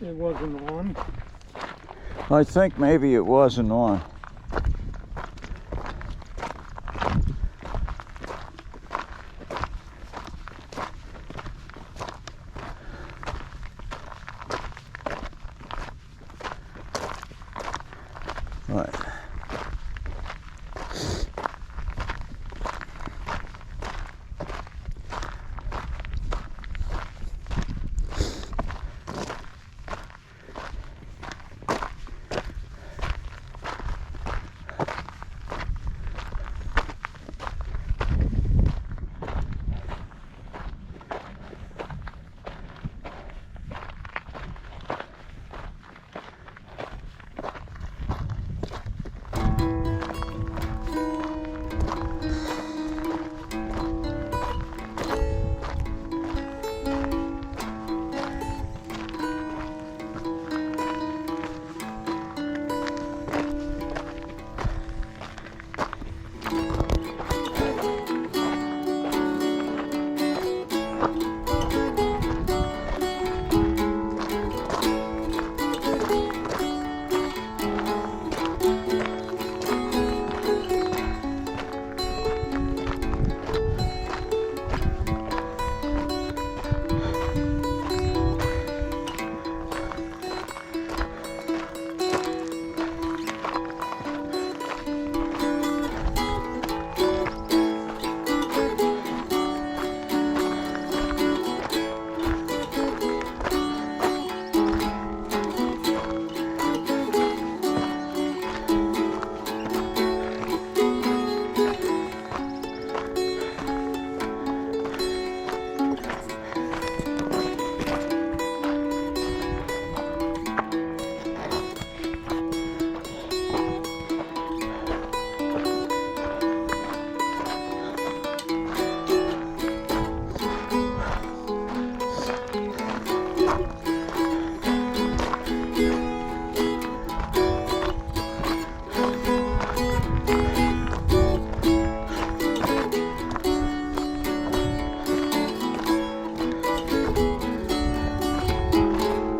It wasn't on. I think maybe it wasn't on. Right.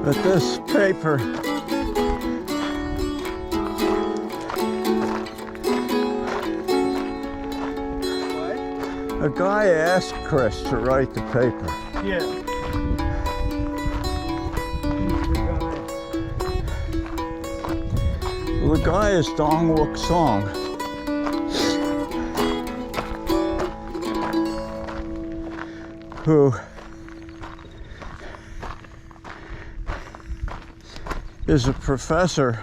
But this paper, a guy asked Chris to write the paper. Yeah. Well, the guy is Dong Wook Song. Who is a professor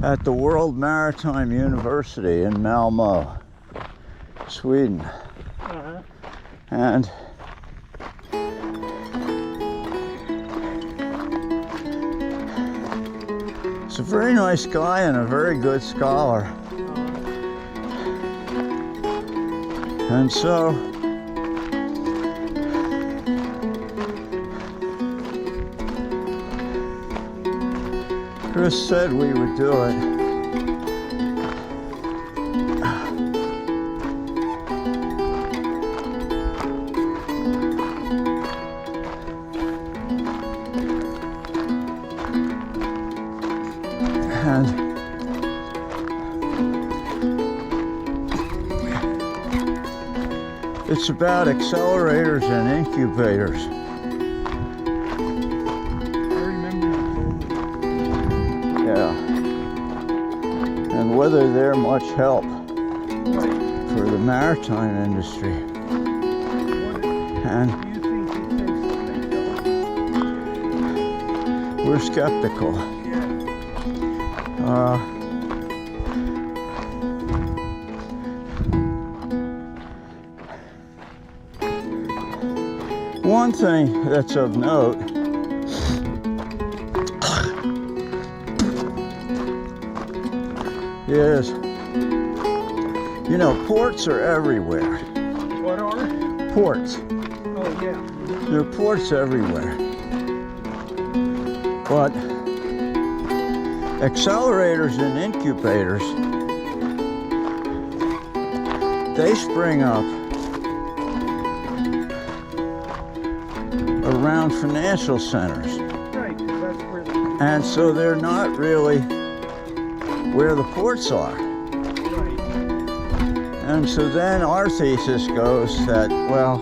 at the World Maritime University in Malmö, Sweden. Uh-huh. And he's a very nice guy and a very good scholar. And so Chris said we would do it. And it's about accelerators and incubators. And whether they're much help for the maritime industry. And we're skeptical. One thing that's of note is, you know, ports are everywhere. What are? Ports. Oh, yeah. There are ports everywhere. But accelerators and incubators, they spring up around financial centers. Right. And so they're not really where the ports are. Right. And so then our thesis goes that, well,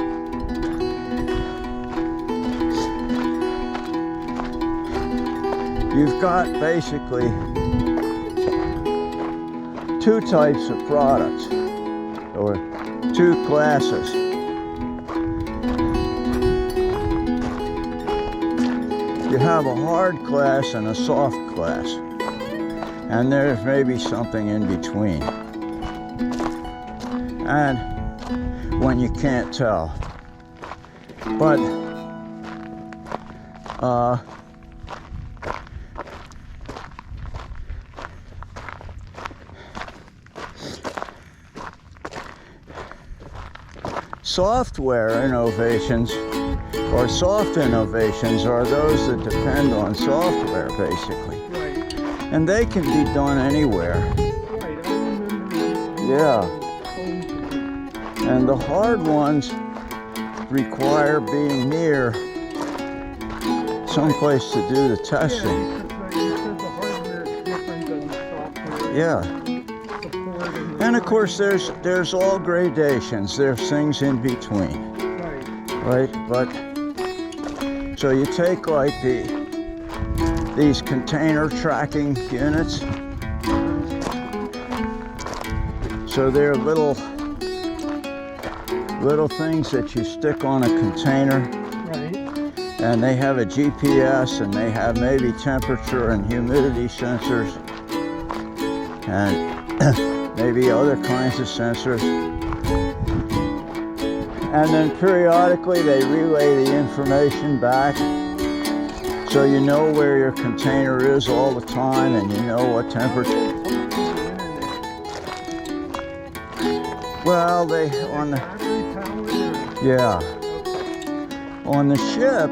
you've got basically two types of products, or two classes. You have a hard class and a soft class, and there's maybe something in between. And when you can't tell. But software innovations, or soft innovations, are those that depend on software, basically. Right. And they can be done anywhere. Right. I remember. Yeah. And the hard ones require being near someplace to do the testing. Yeah, you said the hardware is different than the software. Yeah. And of course there's all gradations. There's things in between. Right? But so you take like these container tracking units. So they're little things that you stick on a container. Right. And they have a GPS, and they have maybe temperature and humidity sensors, and maybe other kinds of sensors. And then periodically they relay the information back, so you know where your container is all the time, and you know what temperature. Well, on the ship,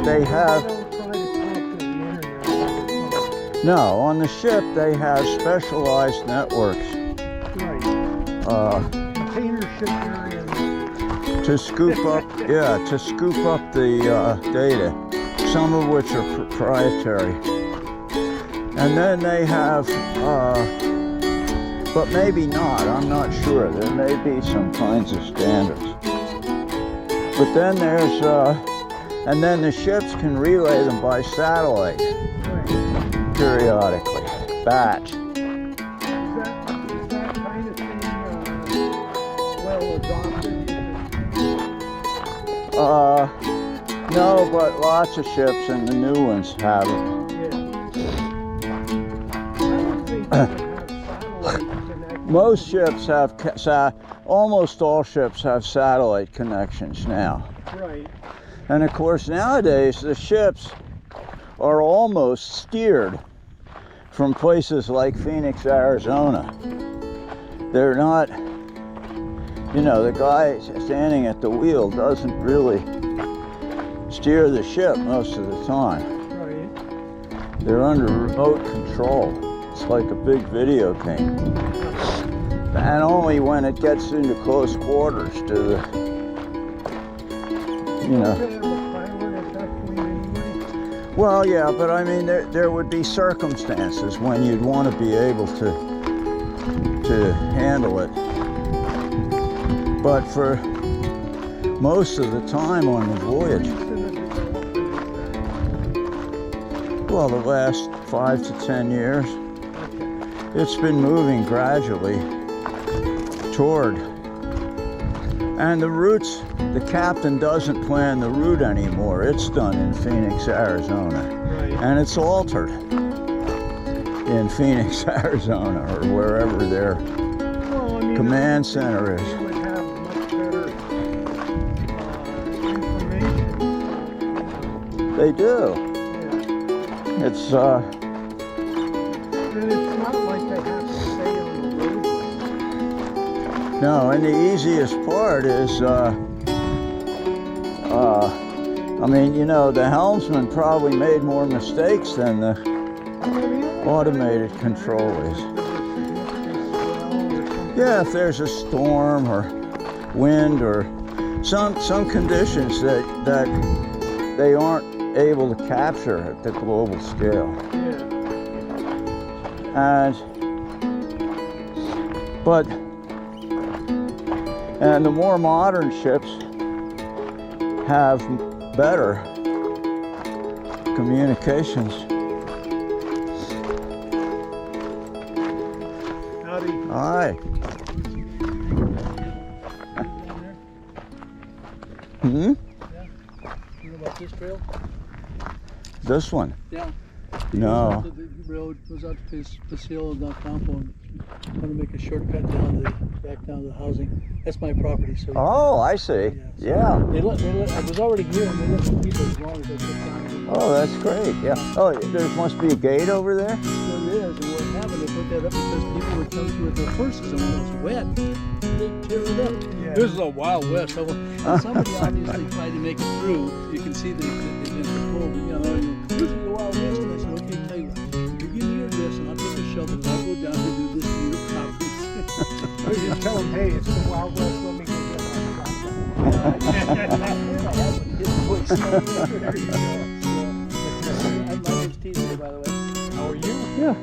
they have, no, on the ship they have specialized networks. To scoop up, to scoop up the data, some of which are proprietary. And then they have, but maybe not, I'm not sure. There may be some kinds of standards. But then there's, and then the ships can relay them by satellite periodically, batch. Is that kind of thing well adopted? No, but lots of ships and the new ones have it. Most ships have, almost all ships have satellite connections now. Right. And of course nowadays the ships are almost steered from places like Phoenix, Arizona. They're not, you know, the guy standing at the wheel doesn't really steer the ship most of the time. Right. They're under remote control. It's like a big video game. And only when it gets into close quarters to the, you know. Well, yeah, but I mean, there would be circumstances when you'd want to be able to handle it. But for most of the time on the voyage, well, the last 5 to 10 years, it's been moving gradually toward. And the routes, the captain doesn't plan the route anymore. It's done in Phoenix, Arizona. Right. And it's altered in Phoenix, Arizona, or wherever their command center is. You would have much better information. They do. Yeah. It's And it's not like they have to stay on the wavelength. no, and the easiest part is, I mean, you know, the helmsman probably made more mistakes than the automated control is. Yeah, if there's a storm or wind or some conditions that they aren't able to capture at the global scale. Yeah. And the more modern ships have better communications. Howdy. Hi. Hmm? Yeah. You know about this trail? This one? Yeah. No. The road goes out to Paseo and down Campo, and want to make a shortcut down back down to the housing. That's my property. So. Oh, I see. Yeah. I was already here, and they let me keep it as long as I took down. Oh, that's great. Yeah. Oh, there must be a gate over there? There is, and what happened, they put that up because people would come through with their horses, and when it was wet, they'd tear it up. Yeah. This is a Wild West. So, and somebody obviously tried to make it through. You can see they've been pulled, you know, this is the Wild West. And I said, okay, tell you what, you give me your address, and I'll take a shovel, and I'll go down to do this to your properties. Or you just tell them, hey, it's the Wild West, let me go get my My name's TJ, by the way. How are you? Yeah.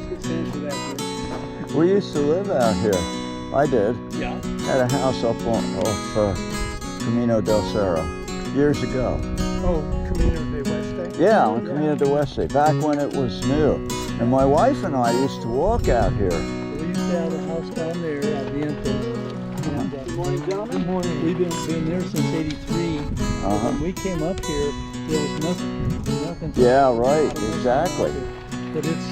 Good to answer that, Jim. We used to live out here. I did. Yeah. Had a house up off Camino del Cerro years ago. Oh, Camino de Oeste? Yeah, on Camino del Oeste, back when it was new. And my wife and I used to walk out here. We used to have a house down there at the entrance. Good morning, gentlemen. Good morning. We've been there since '83. When we came up here, there was nothing. Yeah, right, exactly. But it's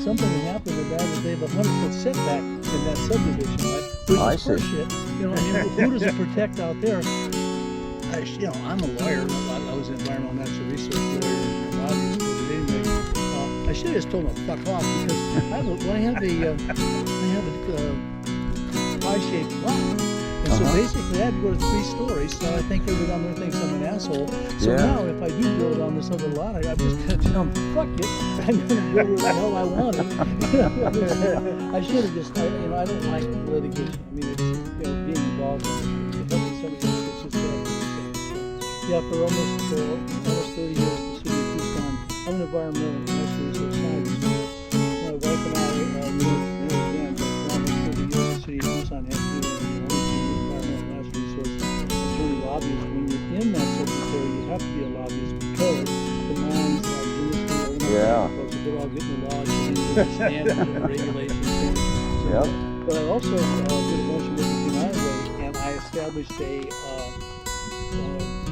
something that happened about it. They have a 100-foot setback in that subdivision, right? Which I is see. horseshit. You know, I mean, who does it protect out there? I'm a lawyer. I was an environmental natural research lawyer and lobbyist, but anyway, I should have just told them to fuck off because I have a pie-shaped lot. And so basically I had to go to 3 stories, so I think everyone on there thinks I'm an asshole. So now if I do build on this other lot, I'm just going to tell them, fuck it, I'm going to build what the hell I wanted. I should have just, I don't like litigation. I mean, it's, being involved in it. Helping somebody else, it's just yeah, for almost 30 years, the city of Tucson, I'm an environmental natural resource scientist. My wife and I knew again, but for almost 30 years, the city of Tucson had to do environmental natural resource attorney lobbyist. When you're in that secretary, you have to be a lobbyist because the mines are so they're all getting the laws and standards and regulations. Yep. But I also did a motion with the United Way, and I established a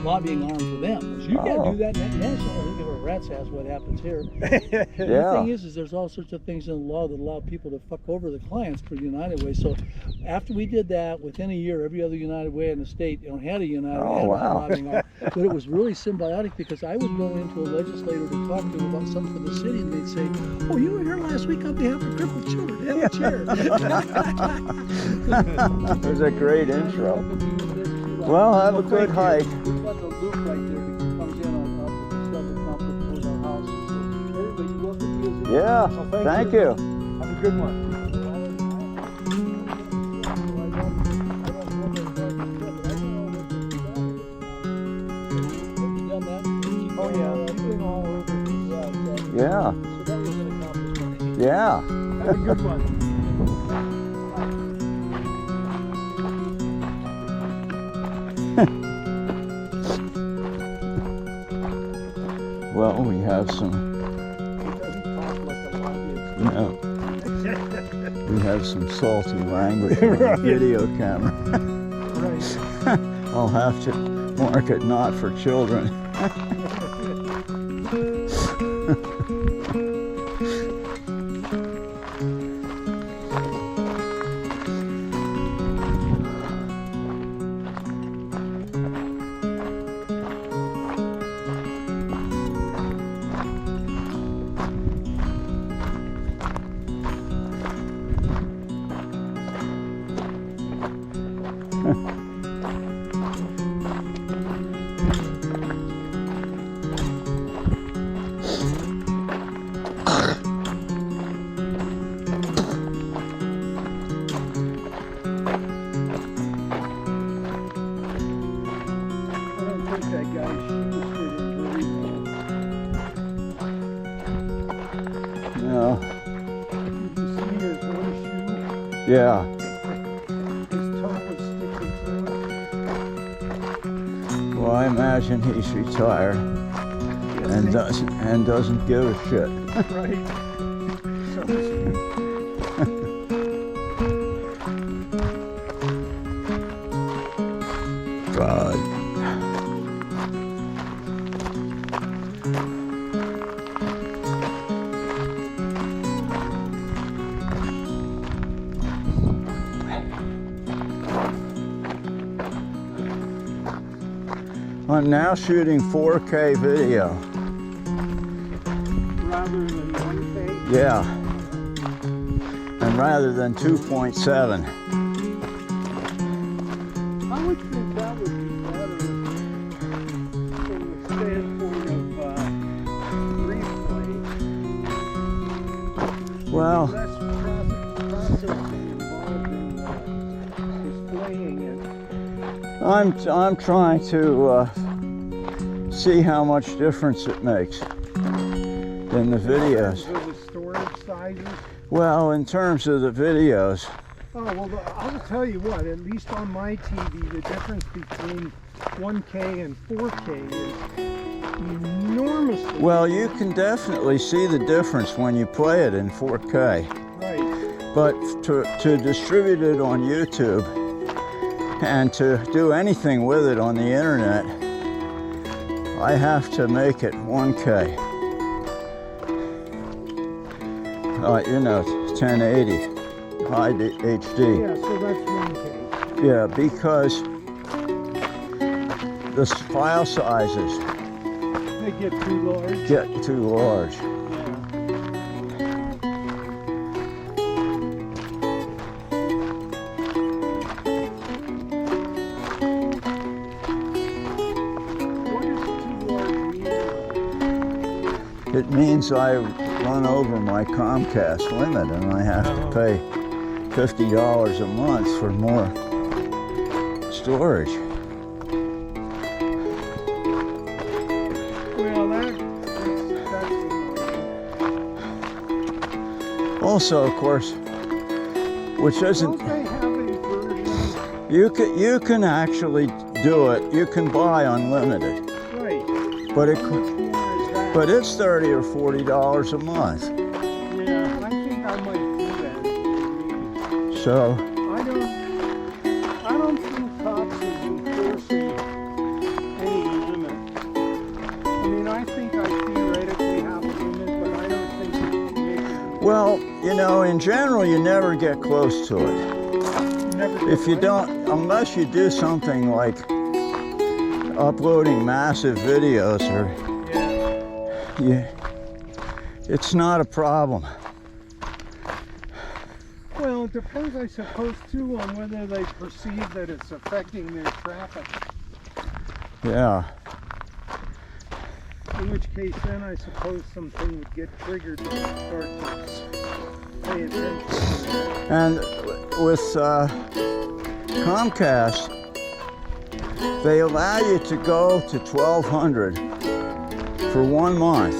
lobbying arm for them. So you can't do that nationally. I don't give a rat's ass what happens here. The thing is there's all sorts of things in the law that allow people to fuck over the clients for United Way. So after we did that, within a year, every other United Way in the state had a United Way lobbying arm. But it was really symbiotic because I would go into a legislator to talk to them about something for the city, and they'd say, "Oh, you were here last week on behalf of crippled children. Have a chair." That was a great intro. Well, have a good hike. We've got the loop right there that comes in on the discovery complex towards our house. So everybody, you welcome to visit. Yeah, Well, thank you. Have a good one. Oh, yeah. Yeah. So that was an accomplishment. Yeah. Have a good one. Well, we have some. No. We have some salty language on the video camera. Right. I'll have to mark it not for children. That guy, she was Yeah. His toe was sticking through it. Well, I imagine he's retired and doesn't give a shit. Right. So God. I'm now shooting 4K video. rather than 1K. Yeah. And rather than 2.7. I would think that would be better from the standpoint of replay. Well, Less processing involved in displaying it. I'm trying to see how much difference it makes in the videos. In terms of the storage sizes. Well, in terms of the videos. Oh, well, I'll tell you what, at least on my TV, the difference between 1K and 4K is enormously. Well, you can definitely see the difference when you play it in 4K. Right. But to distribute it on YouTube and to do anything with it on the internet, I have to make it 1K. You know, 1080, high HD. Yeah, so that's 1K. Yeah, because the file sizes They get too large. get too large. Yeah. What is too large mean? It means I run over my Comcast limit and I have to pay $50 a month for more storage. Well, that's Also, of course, which Don't isn't, they have a version? you can actually do it. You can buy unlimited, Right. but Which one is that? but it's $30 or $40 a month. Yeah, I think I might do that. So I don't think Cox is enforcing any limit. I mean, I think I theoretically have a limit, but I don't think it's making. well, you know, in general, you never get close to it. Never If you get don't, unless you do something like uploading massive videos, or Yeah. it's not a problem. Well, it depends, I suppose, too, on whether they perceive that it's affecting their traffic. Yeah. In which case, then I suppose something would get triggered to start to pay attention to that. And with Comcast, they allow you to go to 1200 for 1 month.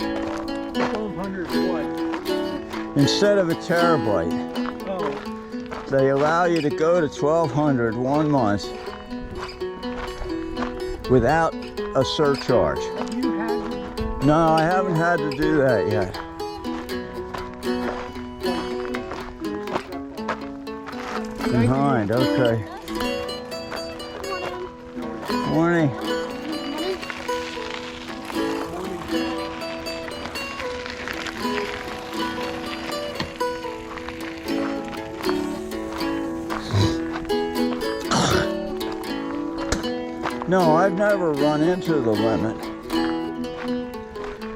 1200 what? Instead of a terabyte, Oh, they allow you to go to 1200 1 month without a surcharge. have you had No, I haven't had to do that yet. Behind, okay. Morning. No, I've never run into the limit.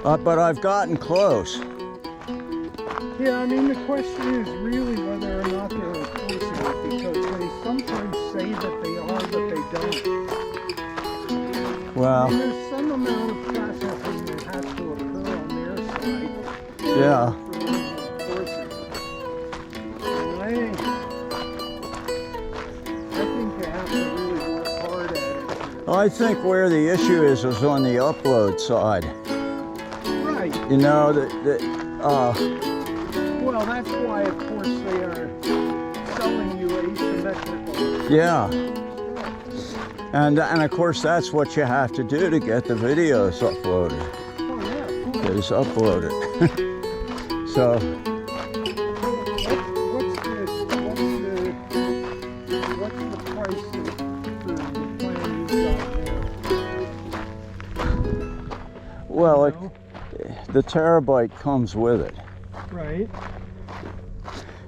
But I've gotten close. Yeah, I mean, the question is really whether or not they're enforcing it, because they sometimes say that they are, but they don't. I Well, mean, there's some amount of processing that has to occur on their side yeah. for them to enforce it. And I think they have to really work hard at it. I think where the issue is on the upload side. Right. You know, Well, Well, that's why, of course, they are selling you asymmetrical. Yeah. And of course, that's what you have to do to get the videos uploaded. Oh, yeah. Is upload it. So, what's the price for the plan you've got there? well, the terabyte comes with it. Right.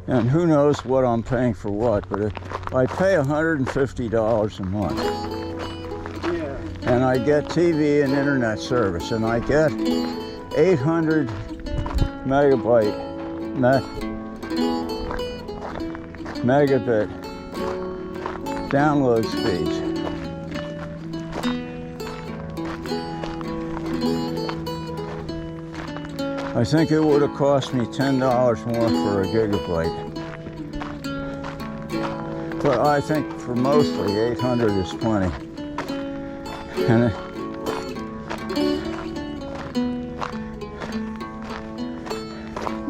And who knows what I'm paying for what, but I pay $150 a month. Yeah. And I get TV and internet service, and I get 800 megabit download speeds. I think it would have cost me $10 more for a gigabyte. But I think for mostly 800 is plenty. And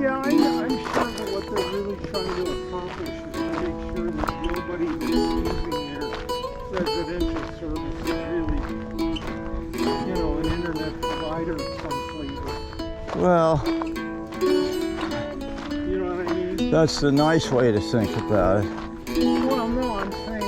yeah, I'm sure that what they're really trying to accomplish is to make sure that nobody is using their residential service is really, an internet provider of some flavor. well, You know what I mean? that's the nice way to think about it. Well, no, I'm saying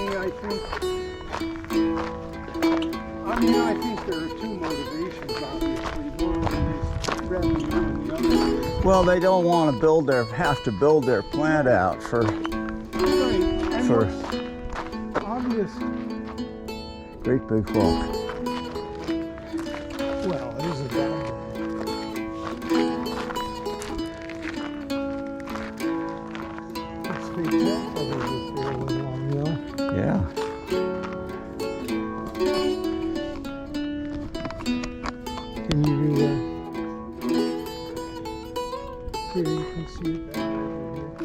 I think there are two motivations, obviously. One is revenue and the other is... Well, they don't want to have to build their plant out for Right, and For- what's obvious... great big bulk. Well, it is a bad It's the example of it fairly long, Yeah. Can you do that? Here, you can see it better over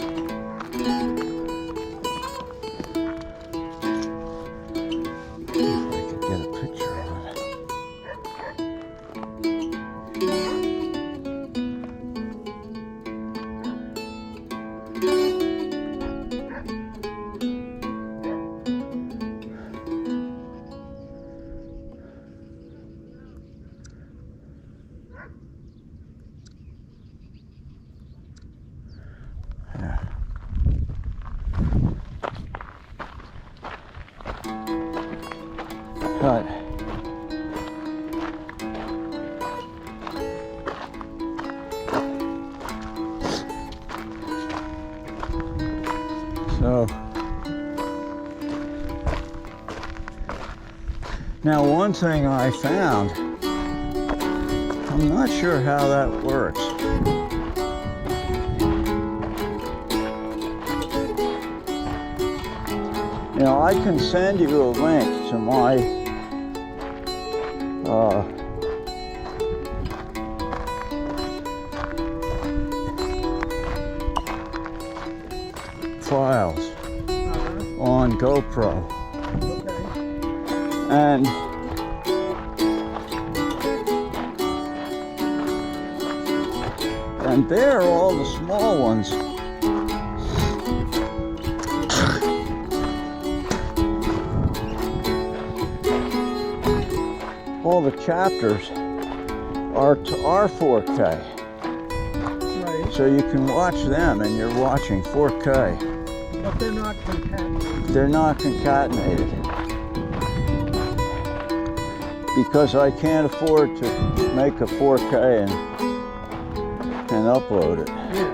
If I could get a picture of it. Yeah. Right. So now one thing I found, I'm not sure how that works. Now I can send you a link to my files on GoPro. Okay. And there are all the small ones. All the chapters are 4K. Right. So you can watch them and you're watching 4K. But they're not concatenated. They're not concatenated. Because I can't afford to make a 4K and upload it. Yeah.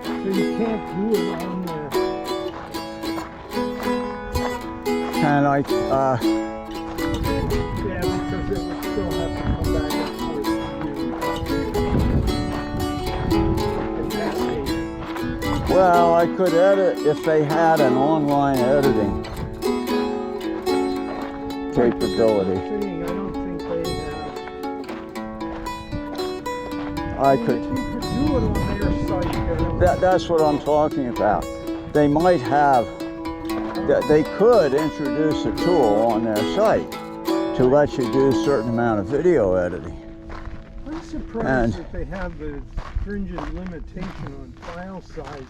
So you can't do it on there. And Yeah, because it would still have to come back and forth to you. well, I could edit if they had an online editing capability. I don't think they have. I could. You could do it on their site. That's what I'm talking about. They might have. They could introduce a tool on their site to let you do a certain amount of video editing. Let's surprised And- that they have the stringent limitation on file size.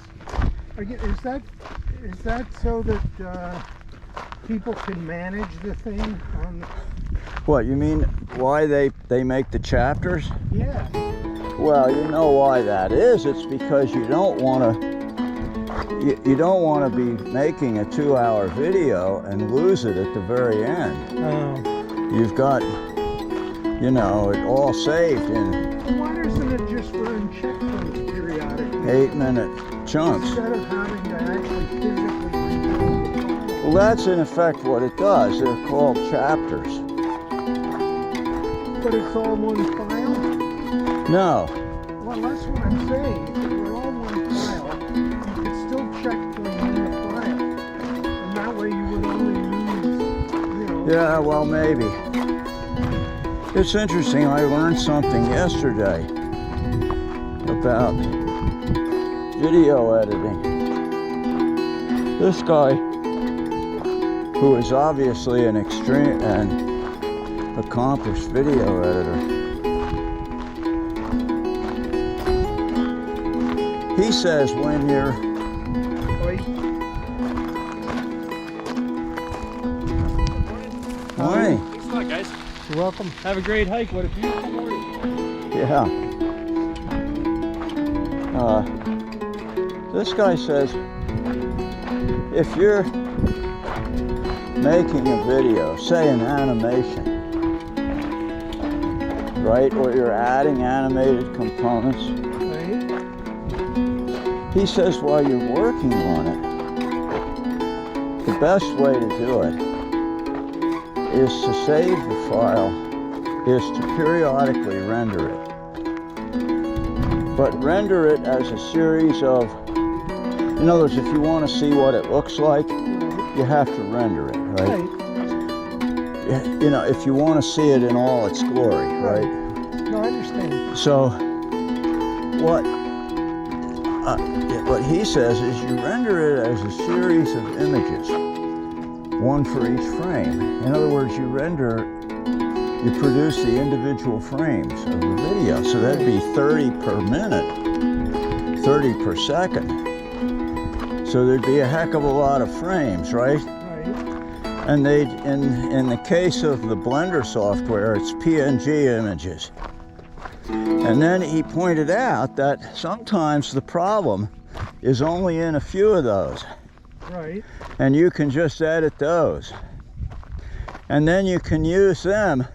Is that so that people can manage the thing on the, What, you mean why they make the chapters? yeah. Well, you know why that is. It's because you don't want to you don't want to be making a 2-hour video and lose it at the very end. You've got, you know, it all saved in Why isn't it just run checkpoints periodically 8-minute chunks. instead of having to actually physically rebuild the file? Well, that's in effect what it does. They're called chapters. But it's all one file? No. Well, that's what I'm saying. If it were all one file, you could still checkpoint in the file. And that way you would only lose, you know. Yeah, well, maybe. It's interesting. I learned something yesterday about video editing. This guy, who is obviously an extreme and accomplished video editor, he says when you're Wait. Morning. Thanks a lot, guys. You're welcome. Have a great hike. What a beautiful morning. Yeah. This guy says if you're making a video, say an animation, right, or you're adding animated components, Right? he says while you're working on it, the best way to do it is to save the file, is to periodically render it. But render it as a series of, in other words, if you want to see what it looks like, you have to render it, right? Right. You know, if you want to see it in all its glory, right? No, I understand. So, what he says is you render it as a series of images, one for each frame. In other words, you produce the individual frames of the video. So that'd be 30 per minute, 30 per second. So there'd be a heck of a lot of frames, right? Right. And they'd, in the case of the Blender software, it's PNG images. And then he pointed out that sometimes the problem is only in a few of those. Right. And you can just edit those. And then you can use them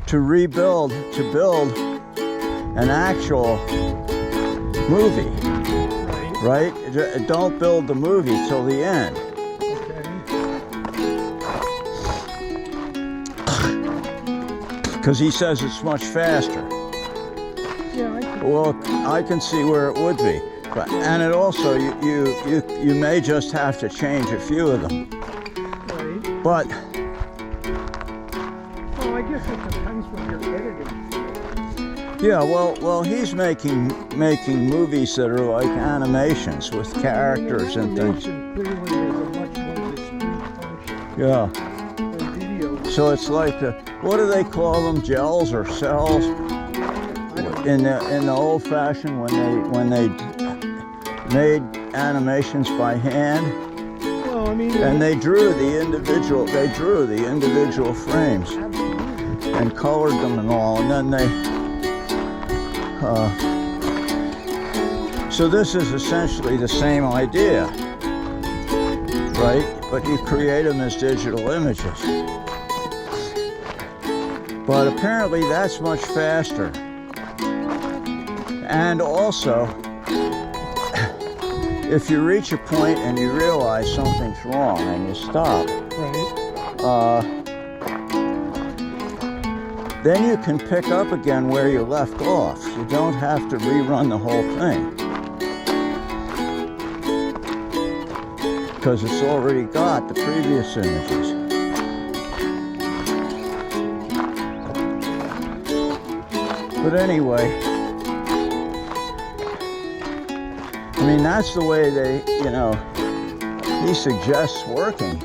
to build an actual movie, Right. right? Don't build the movie till the end. Okay. Because he says it's much faster. Yeah, I can. Well, I can see where it would be. But, and it also, you may just have to change a few of them. Right. But Well, I guess it depends what you're editing. yeah, well, he's making movies that are like animations with characters and things. Animation clearly is a much more discrete function Yeah. than video. So it's like what do they call them? Gels or cells? In the old-fashioned when they made animations by hand, Well, I mean, and they drew the individual frames absolutely. and colored them and all, and then they. So this is essentially the same idea, right? But you create them as digital images. But apparently that's much faster. And also, if you reach a point and you realize something's wrong and you stop, Right. then you can pick up again where you left off. You don't have to rerun the whole thing. Because it's already got the previous images. But anyway, I mean, that's the way he suggests working.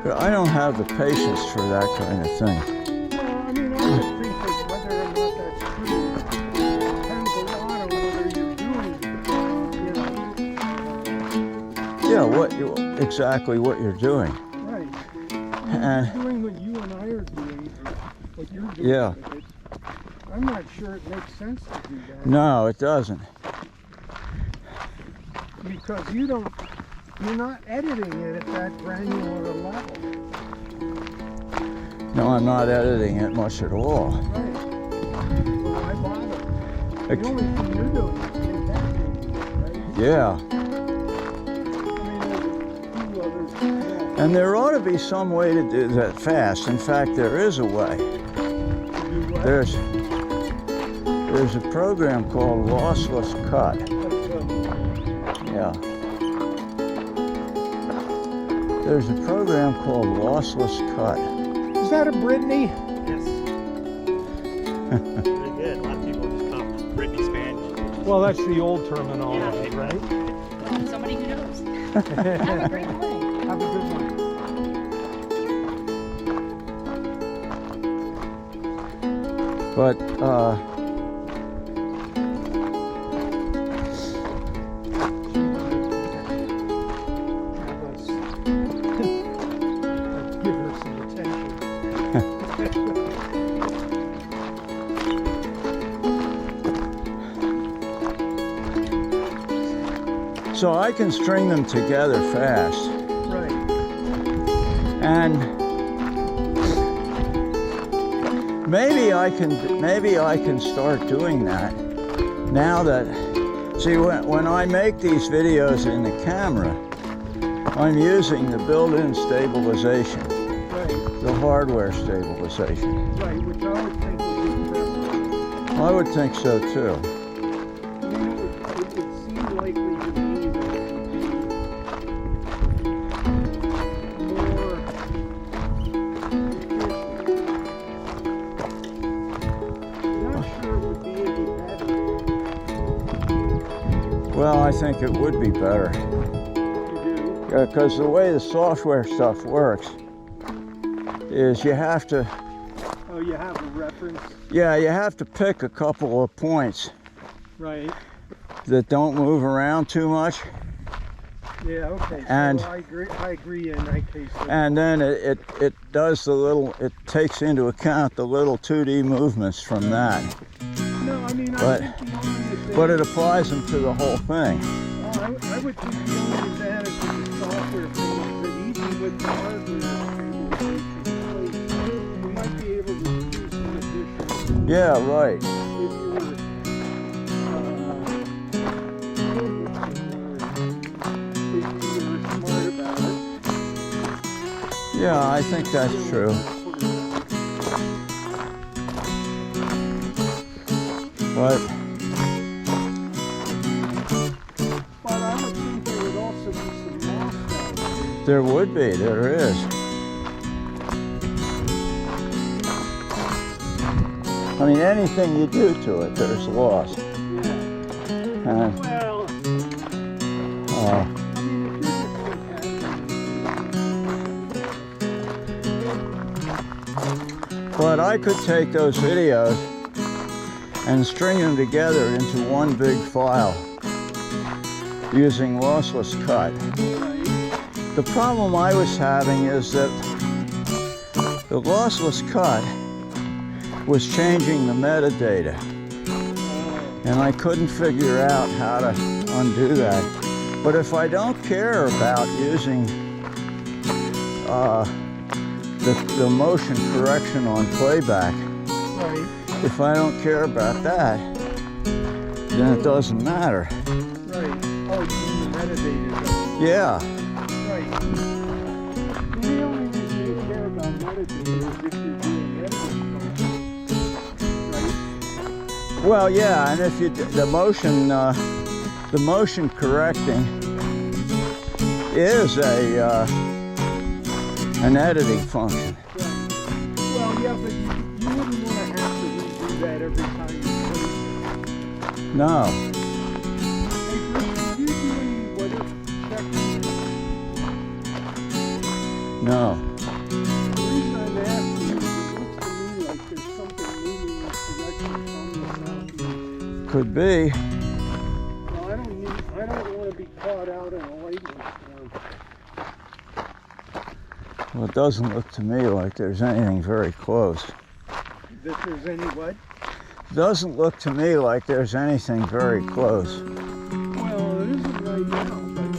But I don't have the patience for that kind of thing. Well, I mean, exactly what you're doing. Right. And You're doing what you and I are doing, or what you're doing. Yeah. with it. I'm not sure it makes sense to do that. no, it doesn't. Because you're not editing it at that granular level. No, I'm not editing it much at all. Right. Well, why bother? The only thing you're doing is impacting it, right? Yeah. I mean, there's a few others. And there ought to be some way to do that fast. In fact, there is a way. There's a program called Lossless Cut. Yeah. There's a program called Lossless Cut. Is that a Brittany? Yes. Pretty good. A lot of people just call it Britney Spanish. Well, that's the old terminology, right? Somebody who knows. Have a great morning. Have a good one. But Give her some attention. so I can string them together fast. Right. And maybe I can start doing that now that, see, when I make these videos in the camera, I'm using the built-in stabilization, Right. the hardware stabilization. Right, which I would think would be preferable. I would think so too. I mean, it would seem likely to me that it would be more efficient. I'm not sure it would be any better. Well, I think it would be better. You do? Because the way the software stuff works is you have to, Oh, you have a reference? yeah, you have to pick a couple of points Right. that don't move around too much, Yeah, okay. And- so I agree in that case. and then it does it takes into account the little 2D movements from that, No, I mean, but- I think the only advantage, but it applies them to the whole thing. I would think the only advantage of the software thing is that even with the hardware stabilization in place, you might be able to do some additional Yeah, right. if you were, smart about it. Yeah, I think that's true. But But I would think there would also be some loss down there would be, there is. I mean, anything you do to it, there's loss. there. And, Yeah. Well, uh, I mean, if you're just looking but I could take those videos and string them together into one big file using lossless cut. The problem I was having is that the lossless cut was changing the metadata, and I couldn't figure out how to undo that. But if I don't care about using the motion correction on playback, right. if I don't care about that, then it doesn't matter. Right. Oh, you mean the metadata. Yeah, Right. The only reason you care about metadata is if you're doing editing functions. Right? well, yeah, and if you the motion correcting is an editing function. Right. Well, yeah, but you wouldn't want to have to redo that every time you play. No, Hey, Bruce, did you do any weather checking? no. The reason I'm asking is it looks to me like there's something moving in this direction from the southeast. Could be. Well, I don't want to to be caught out in a lightning storm. Well, it doesn't look to me like there's anything very close. That there's any what? Doesn't look to me like there's anything very close. Well, it isn't right now, but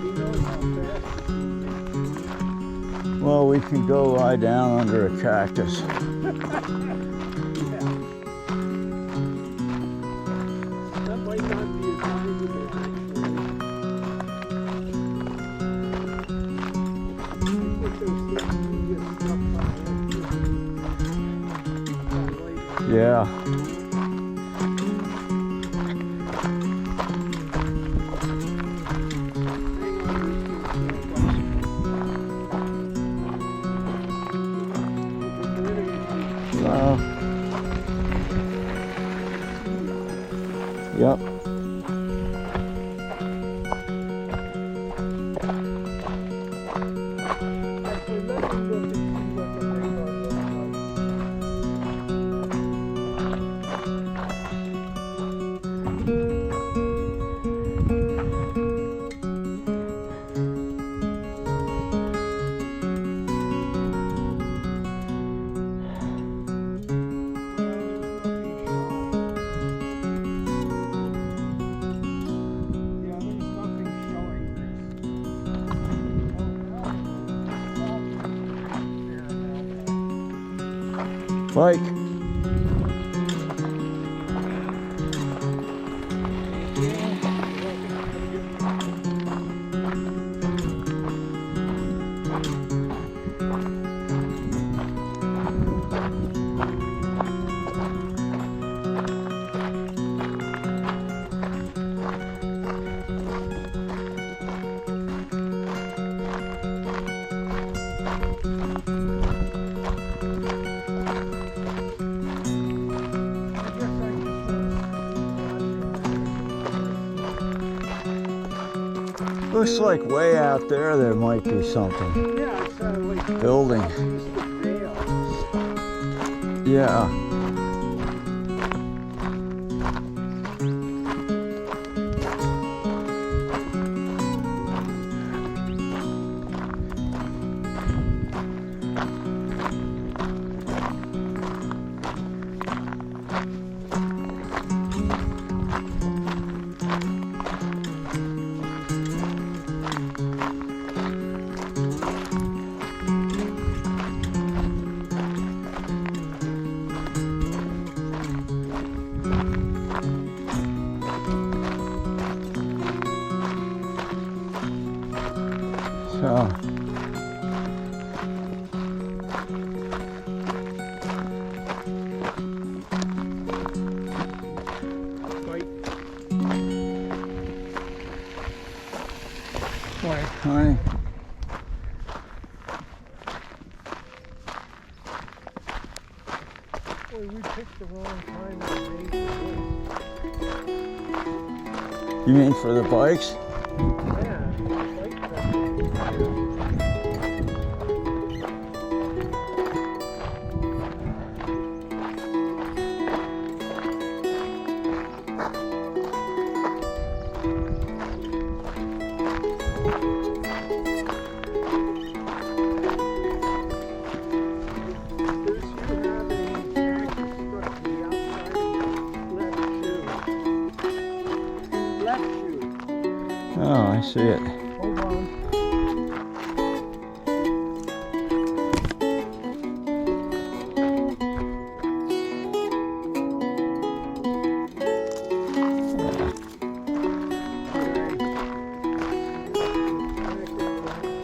he knows how fast it can be. Well, we can go lie down under a cactus. Yeah. That might not be a valuable actually. I think those things can get stuck on that. Yeah. Yep. Bike. Looks like way out there might be something. Yeah, it's like Building. southeast of Vail. Yeah. So, honey. Boy, we picked the wrong time to make this. You mean for the bikes? Yeah, bike trip. Oh, I see it. Hold on.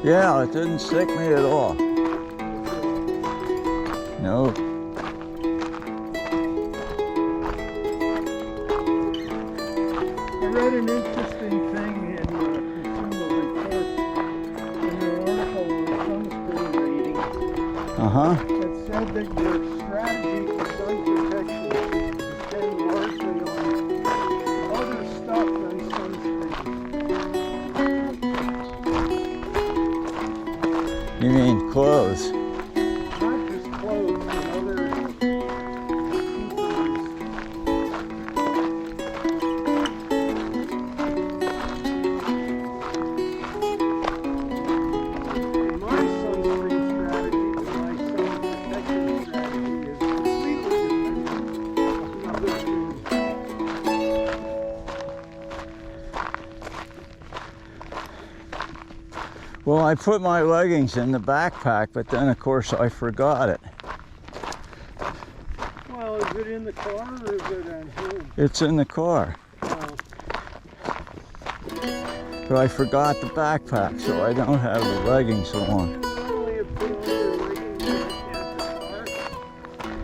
Yeah, it didn't stick me at all. No. I read an interesting thing in Consumer Reports in their article on sunscreen rating Uh-huh. that said that your strategy for sun protection should depend largely on other stuff than sunscreen. You mean clothes? Not just clothes, but other keepers. Well, I put my leggings in the backpack, but then of course I forgot it. Well, is it in the car or is it at home? It's in the car. Oh, But I forgot the backpack, so I don't have the leggings on. normally you put on your leggings in the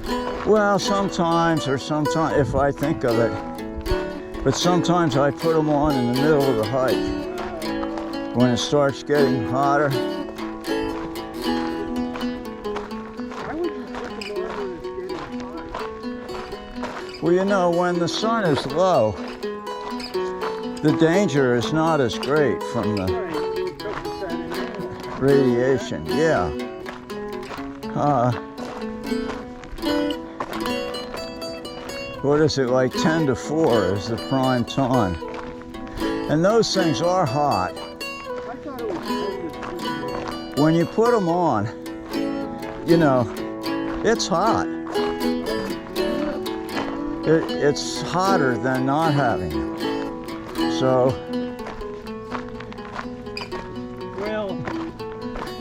car. Well, sometimes, if I think of it. But sometimes I put them on in the middle of the hike. When it starts getting hotter. Why would you put them on when it's getting hot? Well, you know, when the sun is low, the danger is not as great from the Right, because it's at an angle. radiation. Yeah. What is it, like 10 to 4 is the prime time. And those things are hot. I thought it was 10 to 2. When you put them on, you know, it's hot. It's hotter than not having them. So, Well,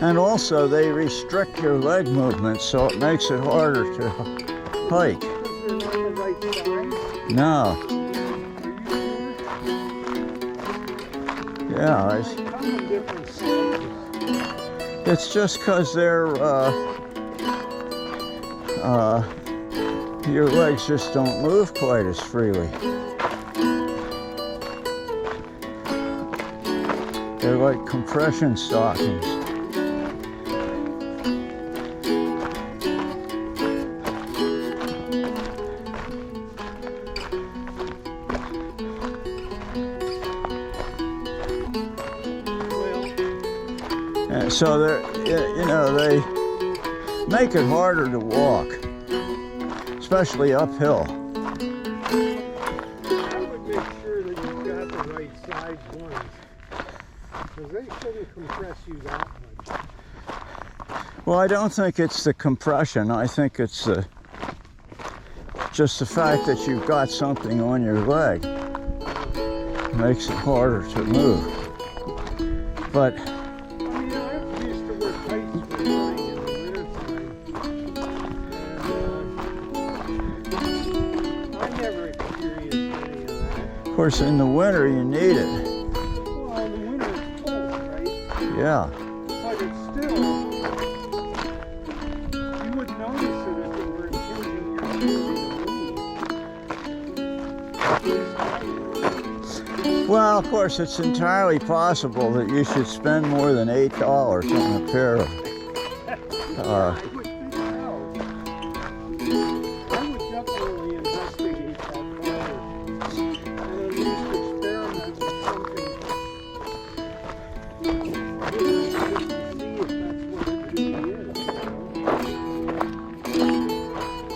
and also they restrict your leg movement, so it makes it harder to hike. because they're not the right size. No, Are you sure? yeah, They come in different sizes. it's just because your legs just don't move quite as freely. They're like compression stockings. Well, And so they're, you know, they make it harder to walk, especially uphill. I would make sure that you've got the right size ones. Because they shouldn't compress you that much. Well, I don't think it's the compression. I think it's just the fact that you've got something on your leg makes it harder to move. But I mean, I used to wear tights for running in the wintertime. I never experienced any of that. of course, in the winter you need it. Well, in the winter it's cold, right? Yeah. But it's still, you would notice it if it were impinging your ability. Well, of course, it's entirely possible that you should spend more than $8 on a pair of. I would think so. I would definitely investigate that further. And at least experiment with something. Just to see if that's what it really is. You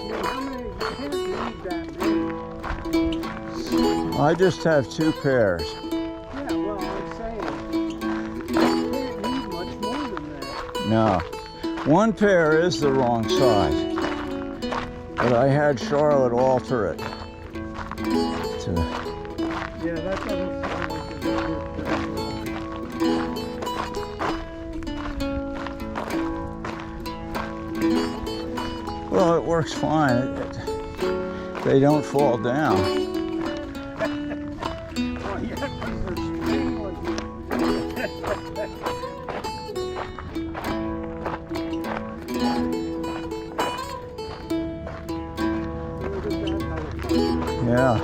know? I mean, you can't need that many. I just have 2 pairs. Yeah, well, I'm saying, you can't need much more than that. No. 1 pair is the wrong size. But I had Charlotte alter it. To, Yeah, that doesn't sound like a good well, it works fine. They don't fall down. Oh, yeah, because they're spring like Yeah.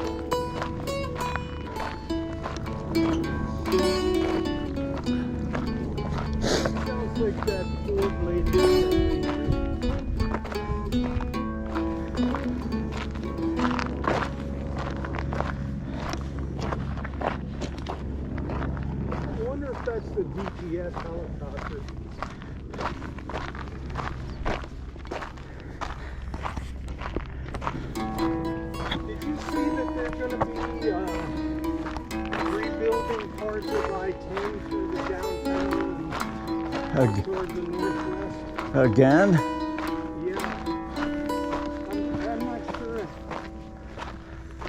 Sounds like that four-bladed. I wonder if that's the DPS helicopter. Did you see that they're going to be rebuilding parts of I-10 through the downtown and toward the northwest? Again? Yeah. I'm not sure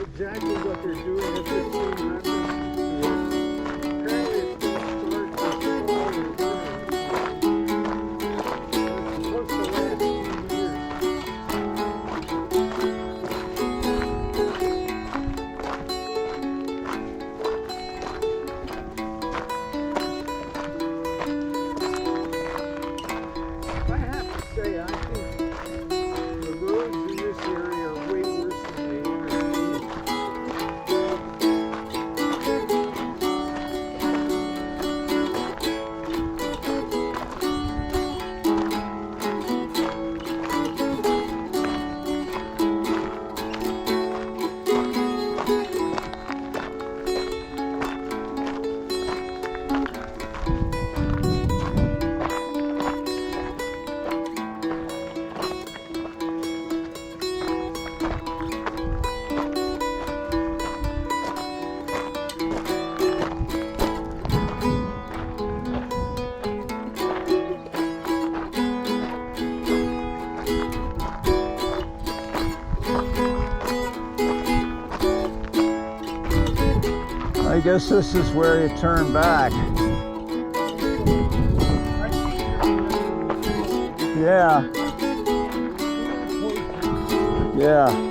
exactly what they're doing. I've just seen references to it. Apparently it's going to start this fall or winter. I guess this is where you turn back. Yeah. Yeah.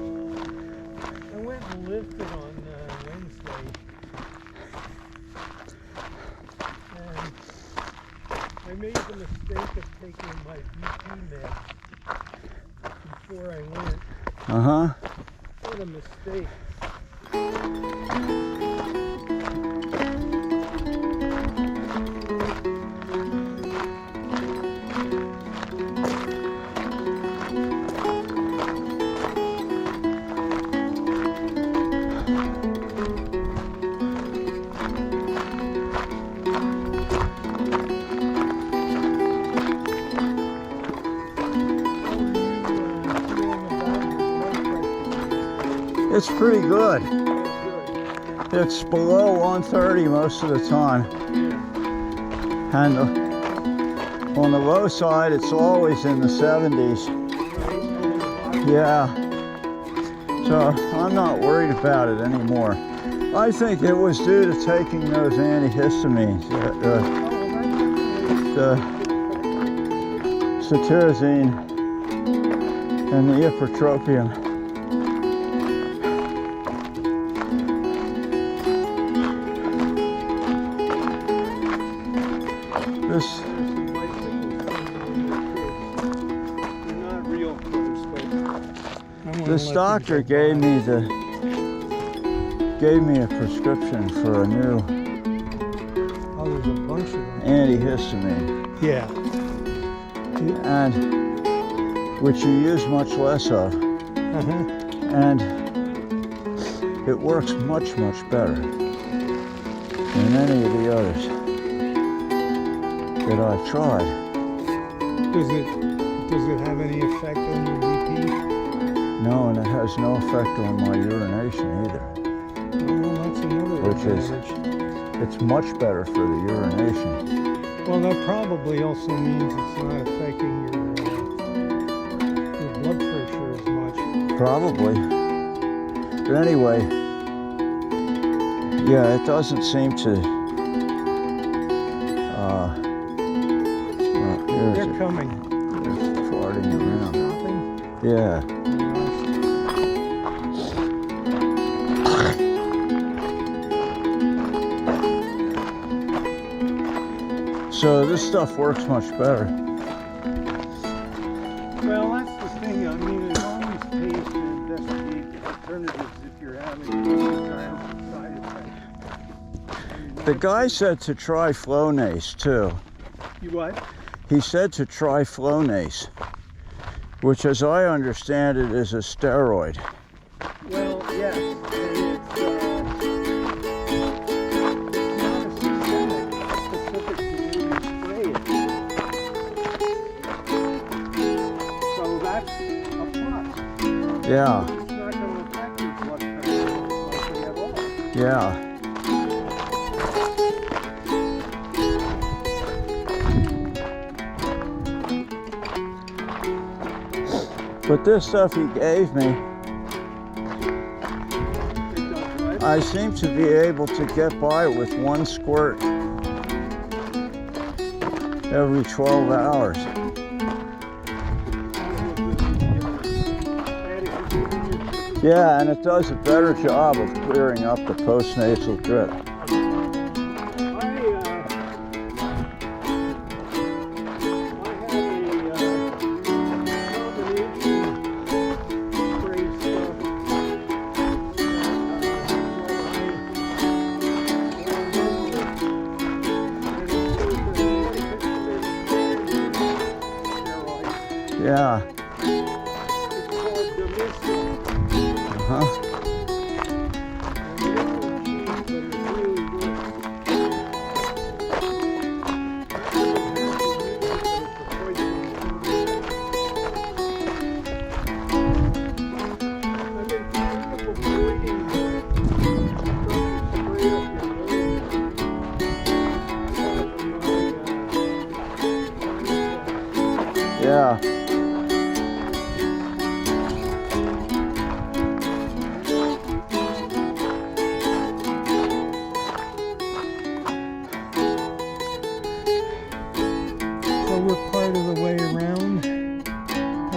I went and lifted on Wednesday, and I made the mistake of taking my BP meds before I went. Uh-huh. What a mistake. It's pretty good. It's below 130 most of the time. And on the low side, it's always in the 70s. Yeah. So I'm not worried about it anymore. I think it was due to taking those antihistamines, the cetirizine and the ipratropium. This doctor gave me a prescription for a new Oh, there's a bunch of them. antihistamine, Yeah. and which you use much less of, and it works much better than any of the others that I've tried. Does it have any effect on your BP? No, and it has no effect on my urination either. Well, that's another Which is- advantage. It's much better for the urination. Well, that probably also means it's not affecting your blood pressure as much. Probably. But anyway, yeah, it doesn't seem to. Well, here's They're it. coming. They're farting around. Stopping. Yeah. So this stuff works much better. Well, that's the thing. I mean, there's always taste and investigate alternatives if you're having any kind of side effects. The guy said to try Flonase too. You what? He said to try Flonase, which as I understand it is a steroid. Well, yes. And it's not a systemic, specific to when you spray it. So that's a plus. Yeah, It's not going to affect your blood pressure mostly at all. yeah. But this stuff he gave me, I seem to be able to get by with one squirt every 12 hours. Yeah, and it does a better job of clearing up the postnasal drip. Yeah. Uh-huh.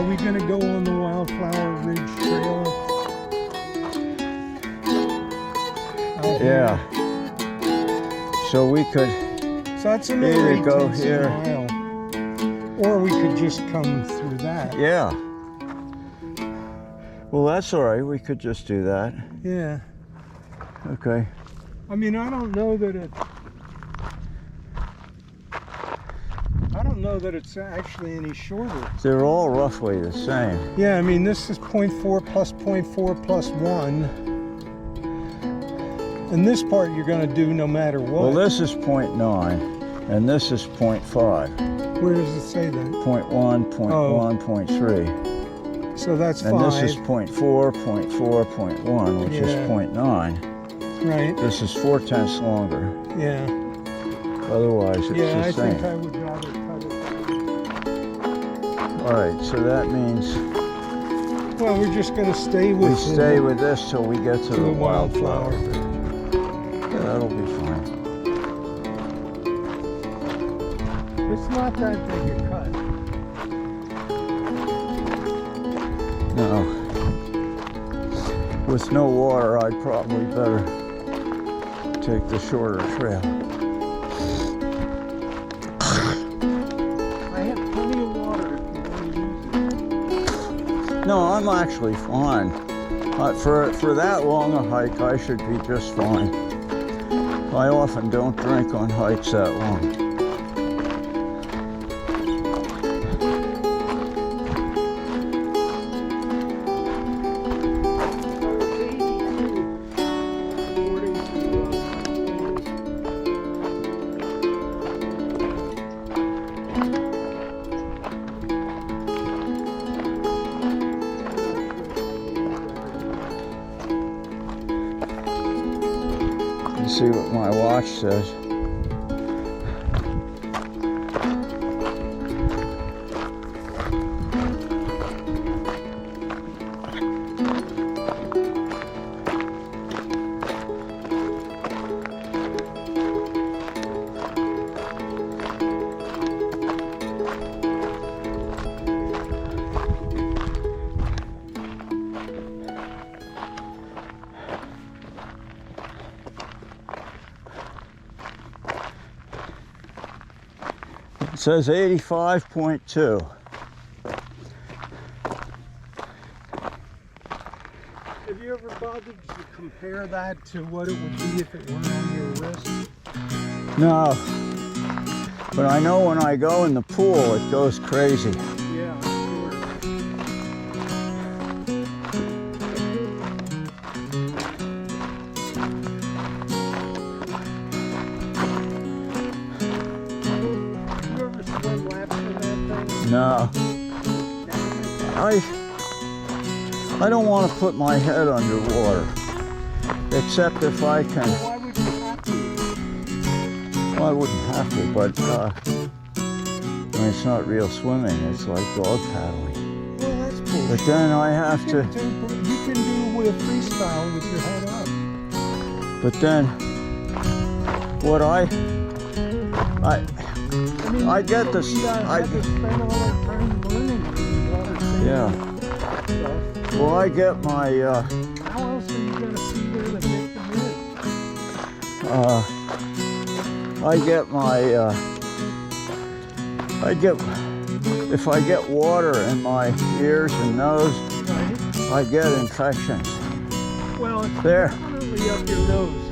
Are we gonna go on the Wildflower Ridge Trail? Out Yeah. here? So we could, So that's another Either go 18 here. mile. Or we could just come through that. yeah. Well, that's all right. We could just do that. Yeah. Okay. I mean, I don't know that it's actually any shorter. They're all roughly the same. Yeah, I mean, this is 0.4 plus 0.4 plus 1. And this part you're going to do no matter what. Well, this is 0.9, and this is 0.5. Where does it say that? 0.1, 0.1, 0.3. So that's And 5. this is 0.4, 0.4, 0.1, which is Yeah. 0.9. Right. This is 4/10 longer. Yeah. Otherwise, it's Yeah, the I same. think I would rather cut it. All right, so that means Well, we're just going to stay with we stay with this till we get to the the wildflower. wildflower. Yeah, that'll be fine. It's not that big a cut. No. With no water, I'd probably better take the shorter trail. I have plenty of water if you want to use it. No, I'm actually fine. For that long a hike, I should be just fine. I often don't drink on hikes that long. Let's see what my watch says. It says 85.2. Have you ever bothered to compare that to what it would be if it weren't on your wrist? No, but I know when I go in the pool, it goes crazy. Yeah, sure. You ever swim laps in that thing? No, I don't want to put my head underwater, except if I can. Why would you have to? Well, I wouldn't have to, but I mean, it's not real swimming. It's like dog paddling. Well, that's cool. But then I have to. You can do with a freestyle with your head up. But then, what I mean, I get this. You guys have to spend all that time learning water safety Yeah. stuff. Well, I get my. How else are you going to see where the victim is? If I get water in my ears and nose, Right? I get infections. Well, it's There. definitely up your nose.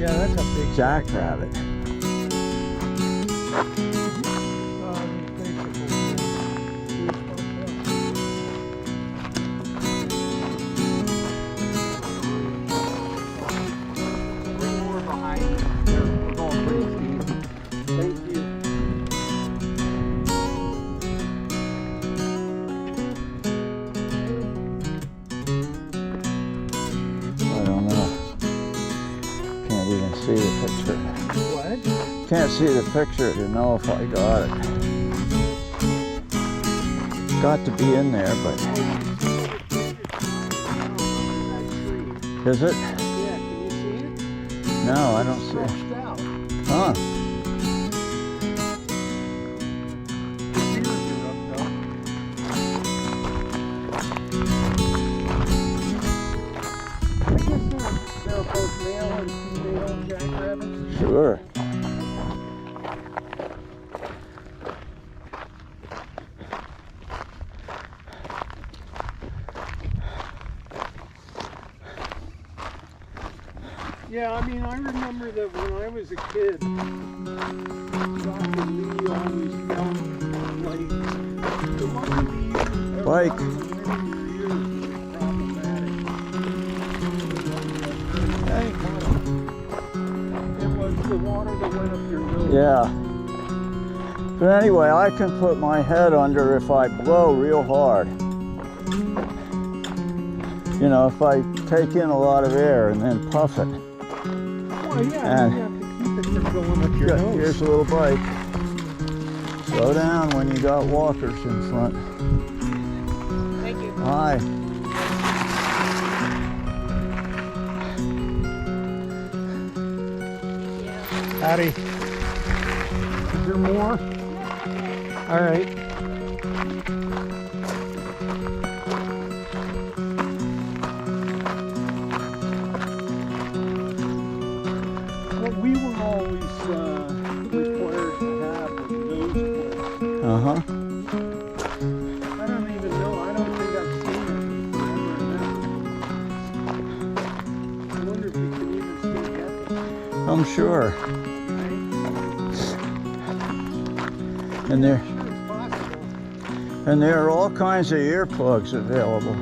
Yeah, that's a big Jackrabbit. Thank you. I don't know. Can't even see the picture. What? Can't see the picture to know if I got it. Got to be in there, but is it? Yeah, can you see it? No, I don't see it. Stretched out. Huh? The ears are up, though. jackrabbits? Sure. Yeah, I mean, I remember that when I was a kid, Dr. Lee always felt like the longer the years, Bike. the linear years were problematic. Hey. It was the water that went up your nose. Yeah. But anyway, I can put my head under if I blow real hard. You know, if I take in a lot of air and then puff it. Well, yeah, And you have to keep it from going up your nose. Here's a little bike. Slow down when you got walkers in front. Thank you. Hi. Yeah. Howdy. Is there more? All right. What we were always required to have was nose clips. Uh-huh. I don't even know. I don't think I've seen it forever and ever. I wonder if you can even still get them. I'm sure. Right? And there, Sure, it's possible. and there are all kinds of earplugs available.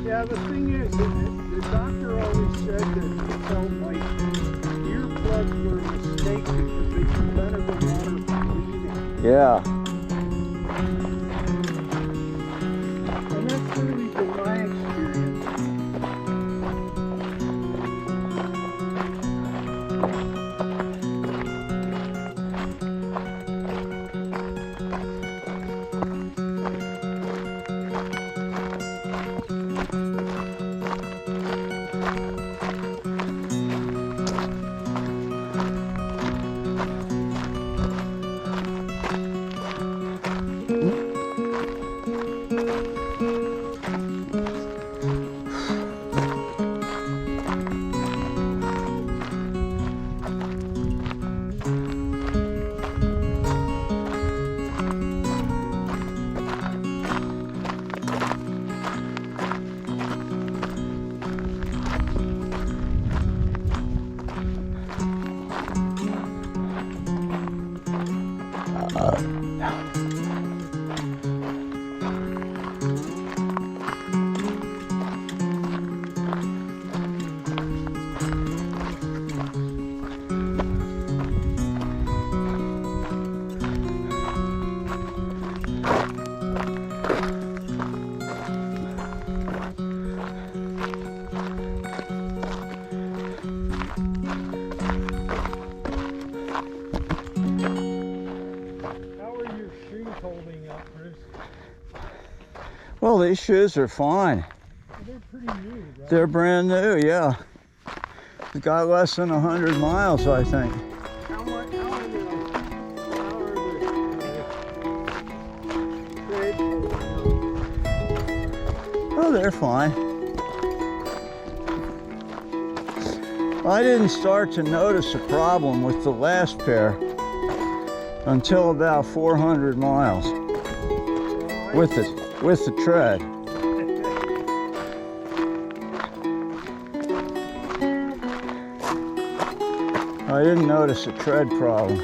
Yeah, the thing is, the doctor always said that he felt like earplugs were a mistake because they prevented the water from leaving. Yeah. And that's really been my experience. How are your shoes holding up, Bruce? Well, these shoes are fine. They're pretty new, right? They're brand new, yeah. They got less than 100 miles, I think. How are the treads holding up? Oh, they're fine. I didn't start to notice a problem with the last pair until about 400 miles with the tread. I didn't notice a tread problem.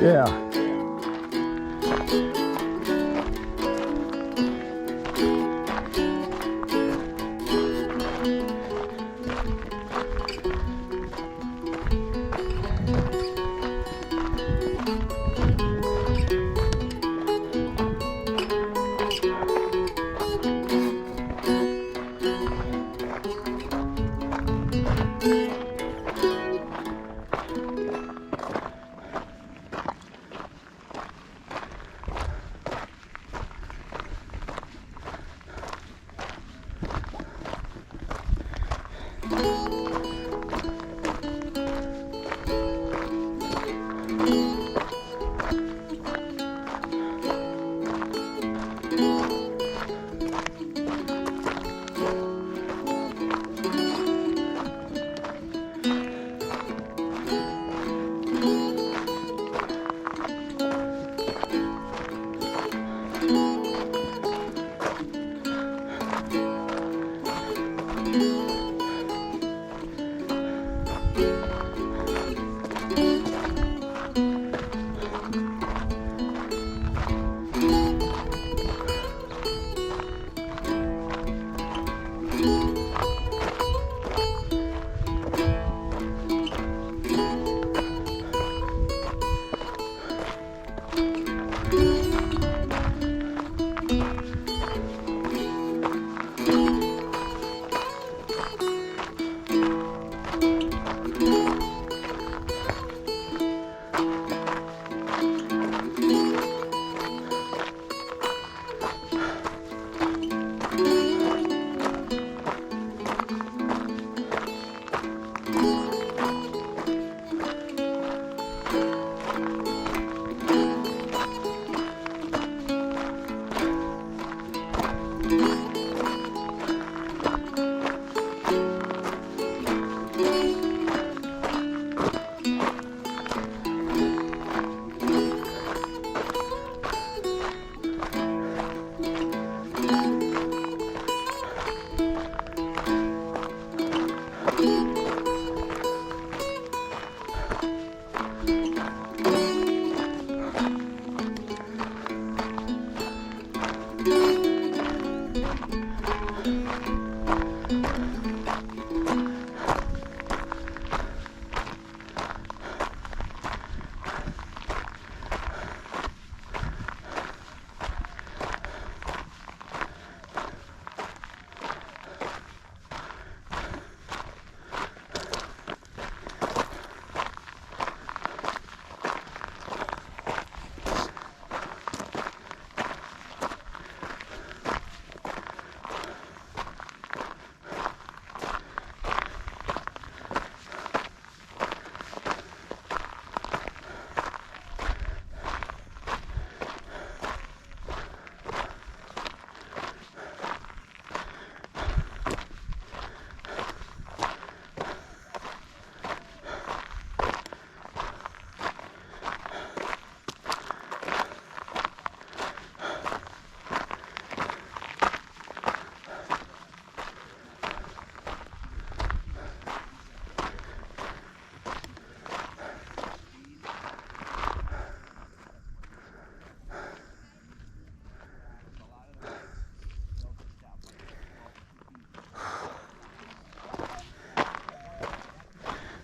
Yeah.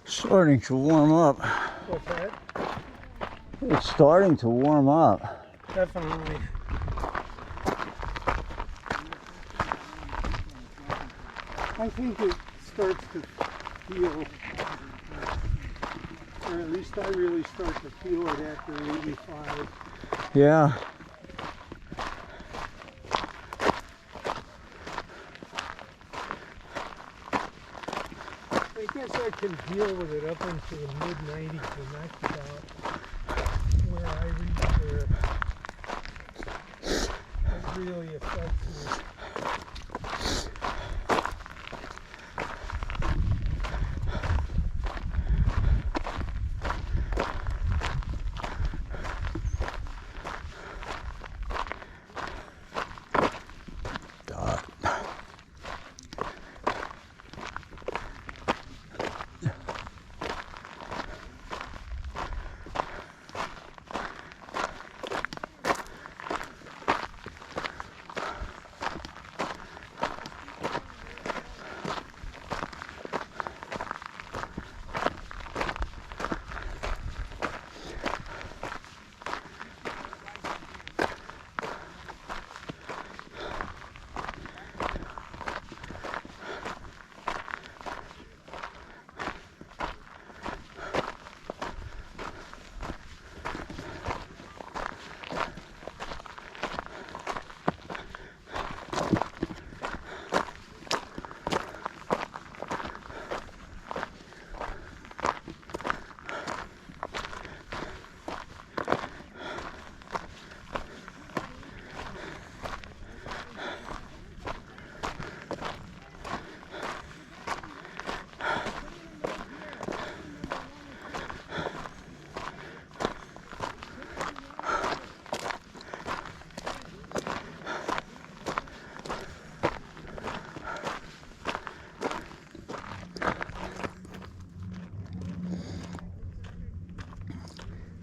Starting to warm up. What's that? It's starting to warm up. Definitely. I think it starts to feel, or at least I really start to feel it after 85. Yeah. I guess I can deal with it up into the mid-90s, and that's about where I reach where it really affects me.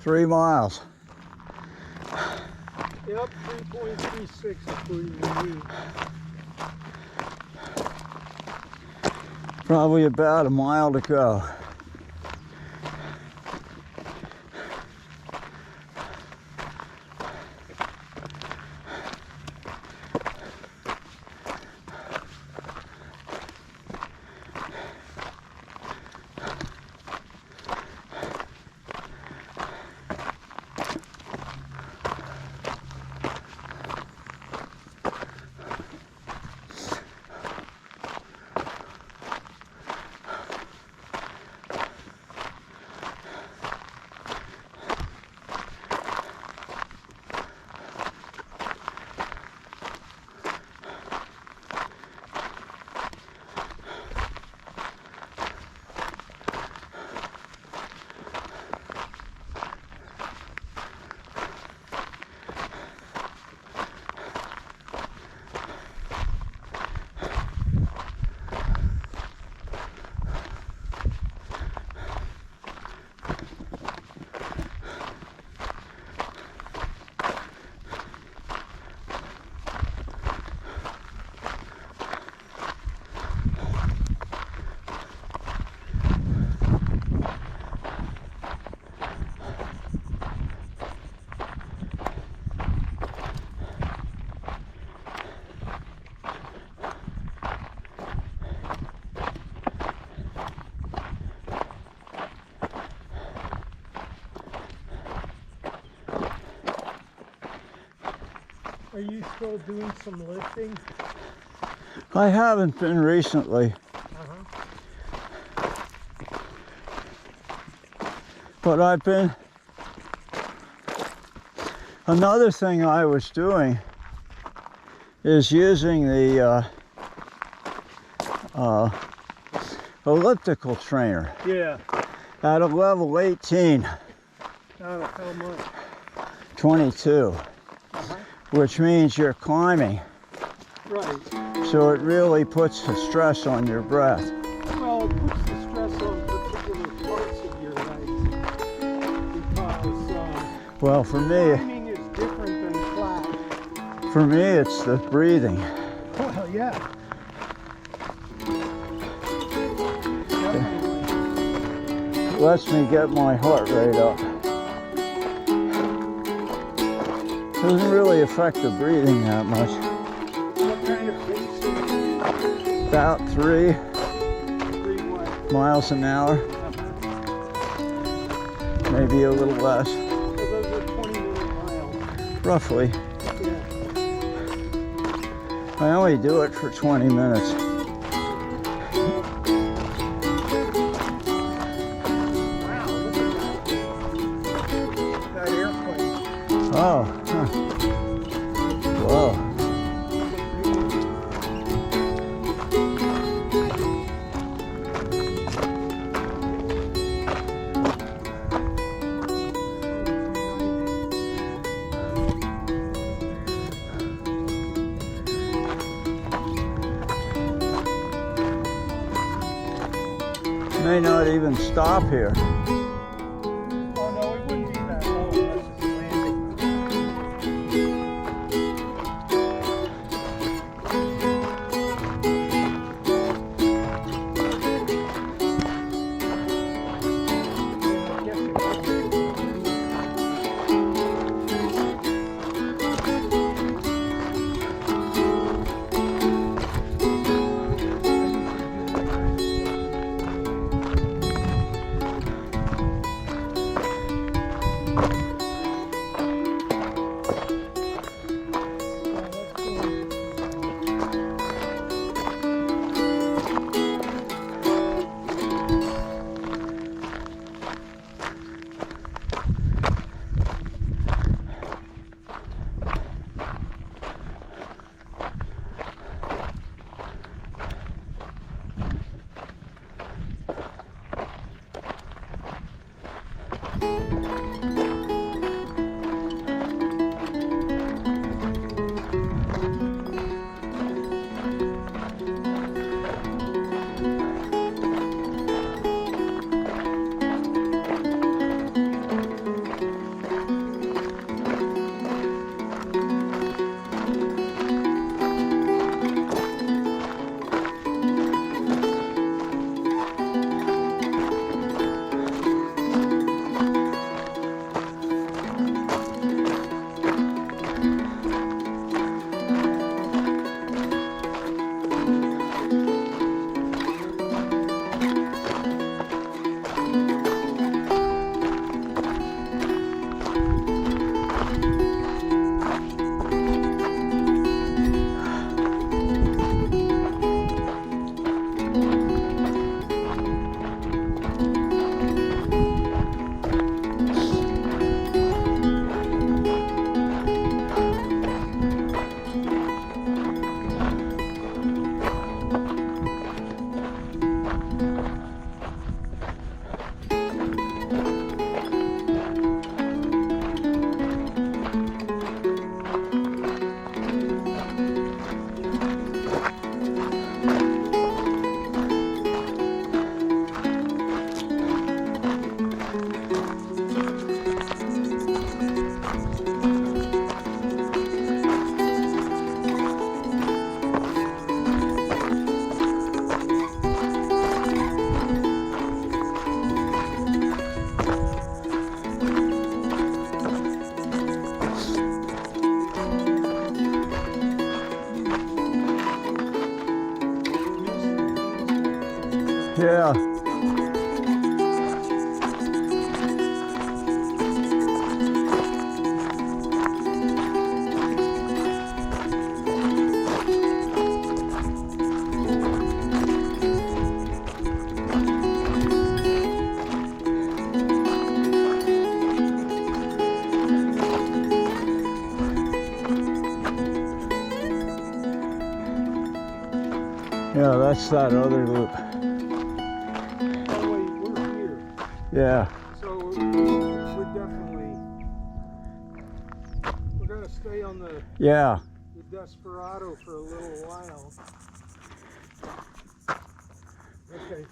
3 miles. Yep, 3.36 according to me. Probably about a mile to go. Are you still doing some lifting? I haven't been recently, but I've been. Another thing I was doing is using the elliptical trainer Yeah. at a level 18, Out of how much? 22, which means you're climbing, Right. so it really puts the stress on your breath. Well, it puts the stress on particular parts of your legs because Well, for me, climbing is different than flat. it's the breathing. Well, yeah. Definitely. It lets me get my heart rate up. Doesn't really affect the breathing that much. What kind of pace are you About 3 doing? What? miles an hour, maybe a little less, So those are 20-minute miles. roughly. Yeah. I only do it for 20 minutes. Wow, look at that. That airplane. Oh, huh. Whoa. May not even stop here. Oh no, it wouldn't be that low unless it's landing. I guess it would be. Yeah. Yeah, that's that other loop. Oh wait, we're here. Yeah. So we're gonna stay on the Yeah. Desperado for a little while. Okay.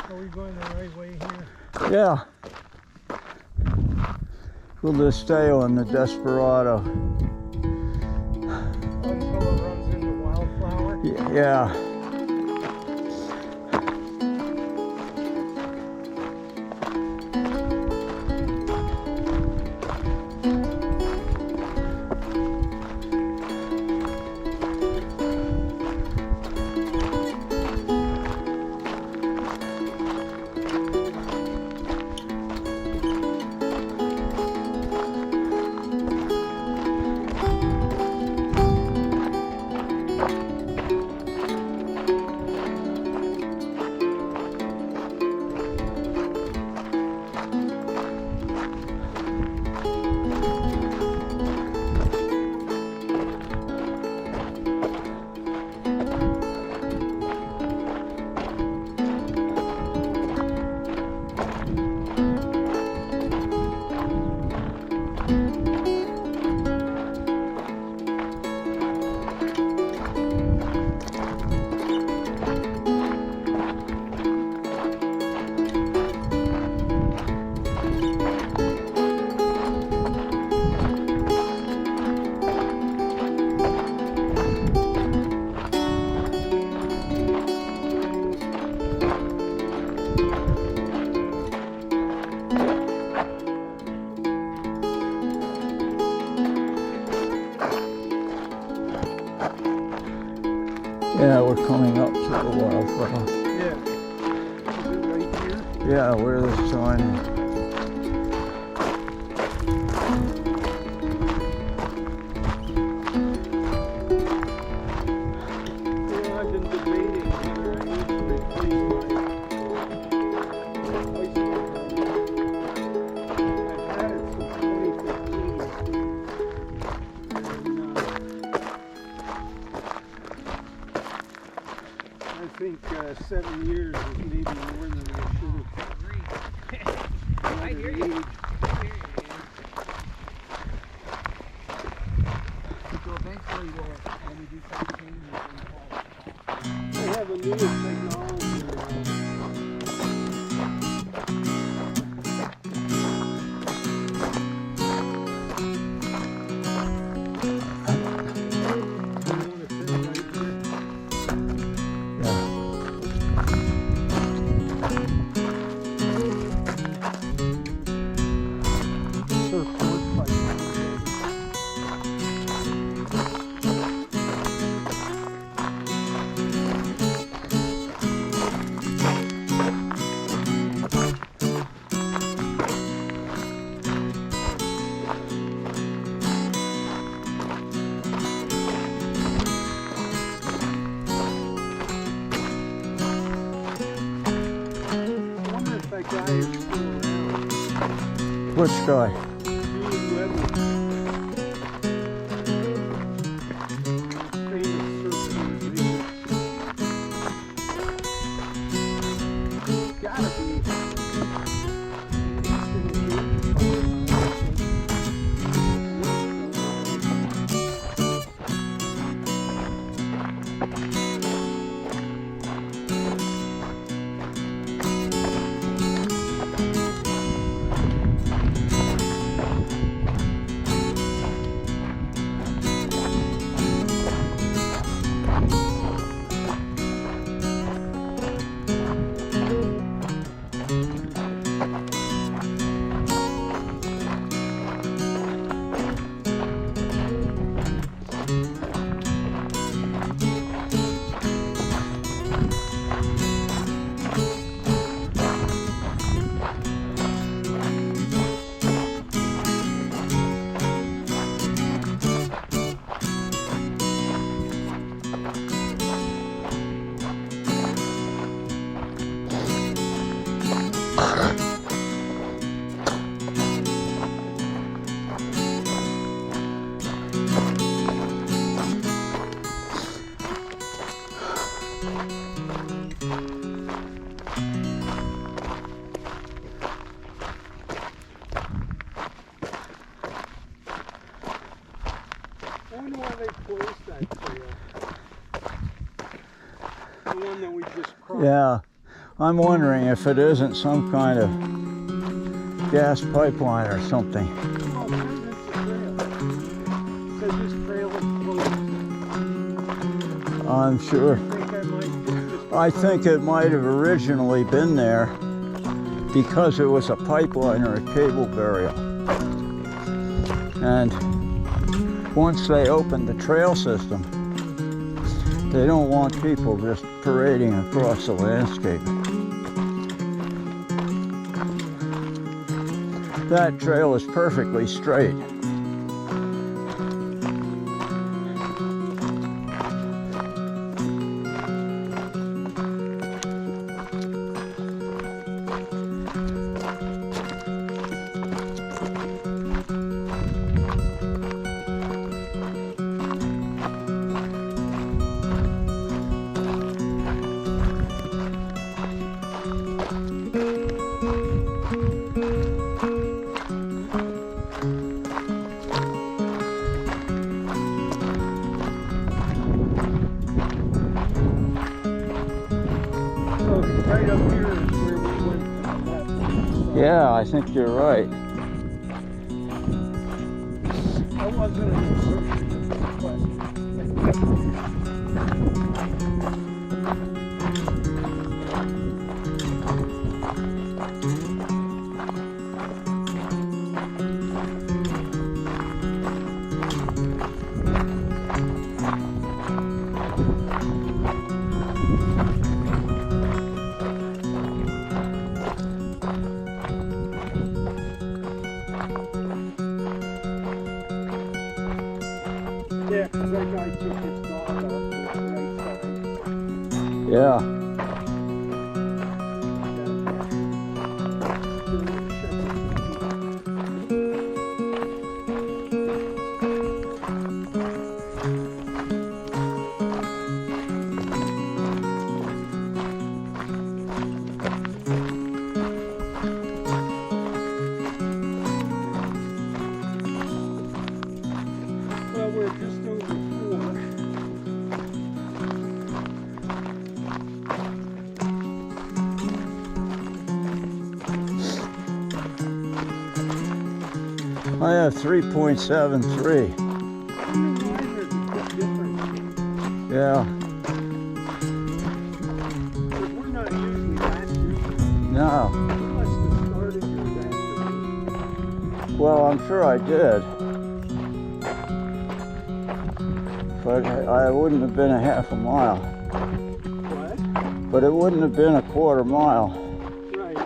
Are we going the right way here? Yeah. We'll just stay on the Desperado. Until it runs into Wildflower? Yeah. Yeah, we're coming up to the Wildflower. Yeah. Is it right here? Yeah, where the sign is. 7 years is maybe more than I should have. I hear you. So eventually when we do some changes, They have a new technology now. That guy is still around. Which guy? Gene Weber. Famous surfer. Gotta be. I wonder why they closed that trail. The one that we just crossed. Yeah, I'm wondering if it isn't some kind of gas pipeline or something. Oh, that's the trail. It says this trail is closed. I'm sure. I think it might have originally been there because it was a pipeline or a cable burial. And once they opened the trail system, they don't want people just parading across the landscape. That trail is perfectly straight. right up here is where we went on that. Yeah, I think you're right. I wasn't an interpreter, but yeah, because that guy took his dog out to the right side. Yeah. I have 3.73. Yeah. We're not usually that usually. No. You must have started yours after me. Well, I'm sure I did. But I wouldn't have been a half a mile. What? But it wouldn't have been a quarter mile. Right.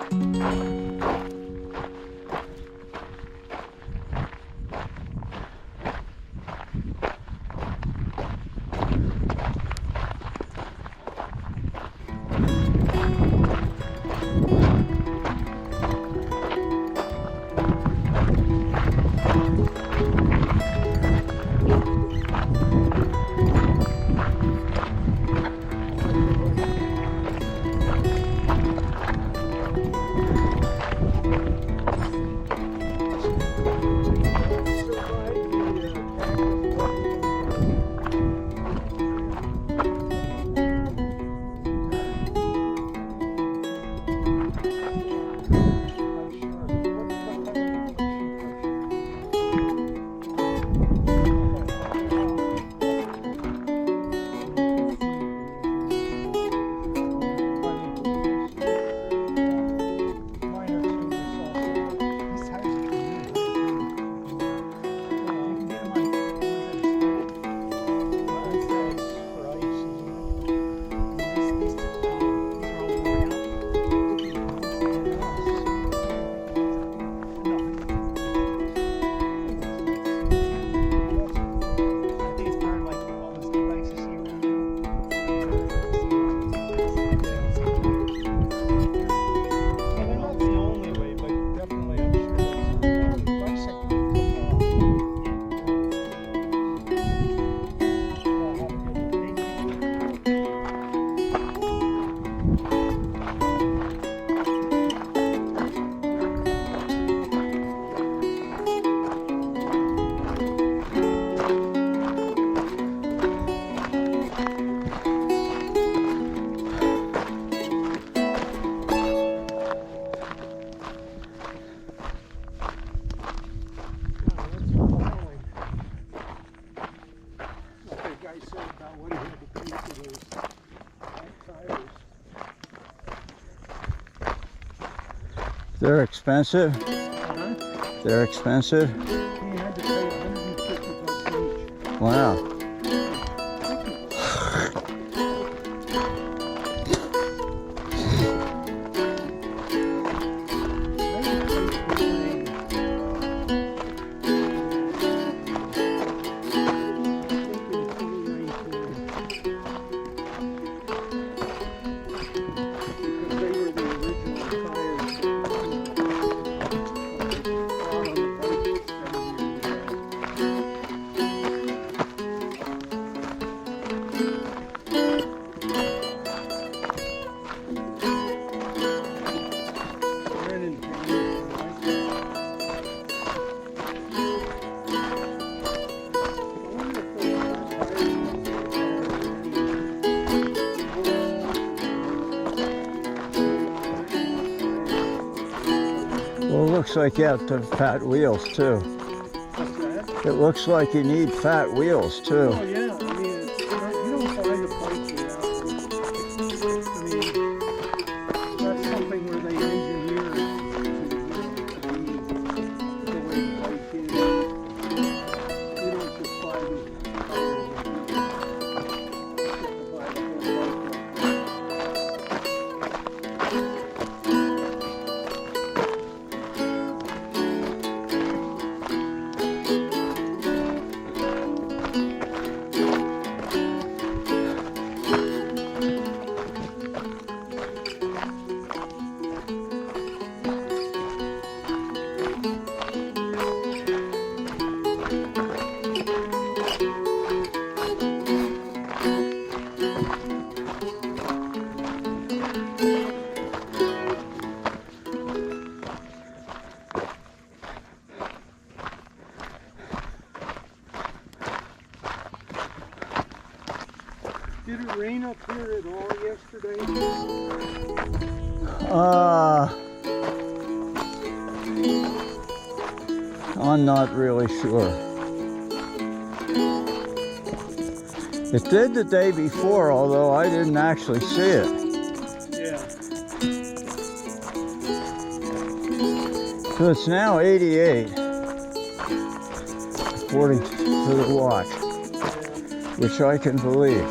They're expensive. Huh? They're expensive. He had to pay $150 each. Wow. Well, it looks like you have to have fat wheels too. What's that? It looks like you need fat wheels too. Oh yeah, I mean, you don't find a bike without them. I mean, that's something where they engineer it to be the way the bike is. You don't just buy the tire with it. You have to buy the whole bike. Did it rain up here at all yesterday? I'm not really sure. It did the day before, although I didn't actually see it. Yeah. So it's now 88, according to the watch, which I can believe.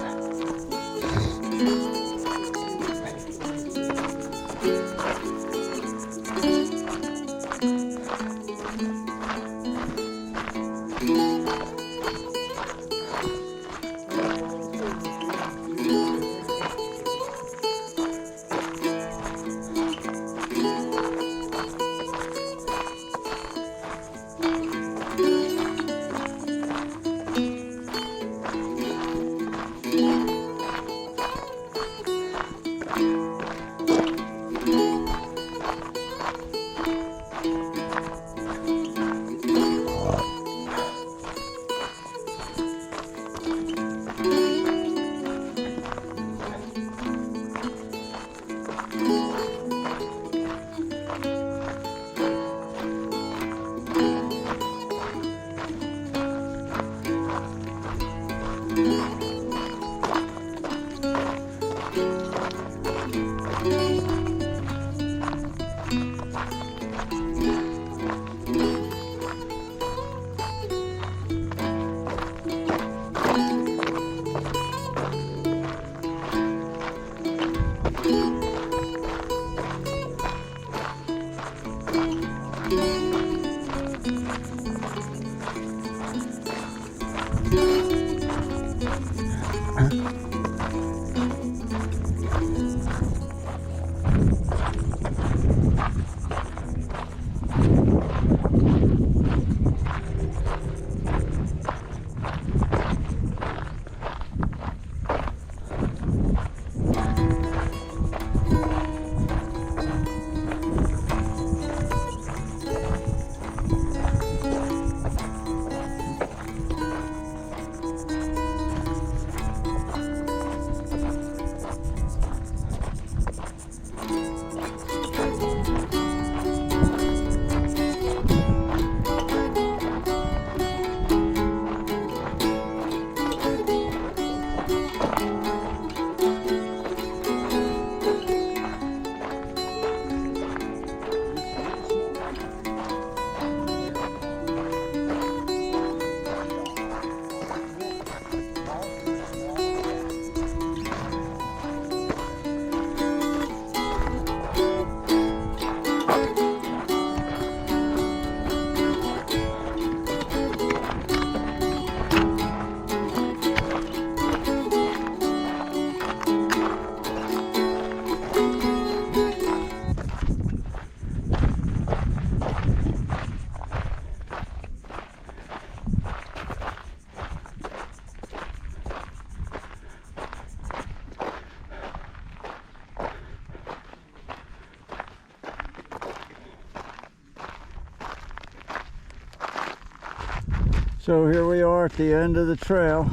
So here we are at the end of the trail.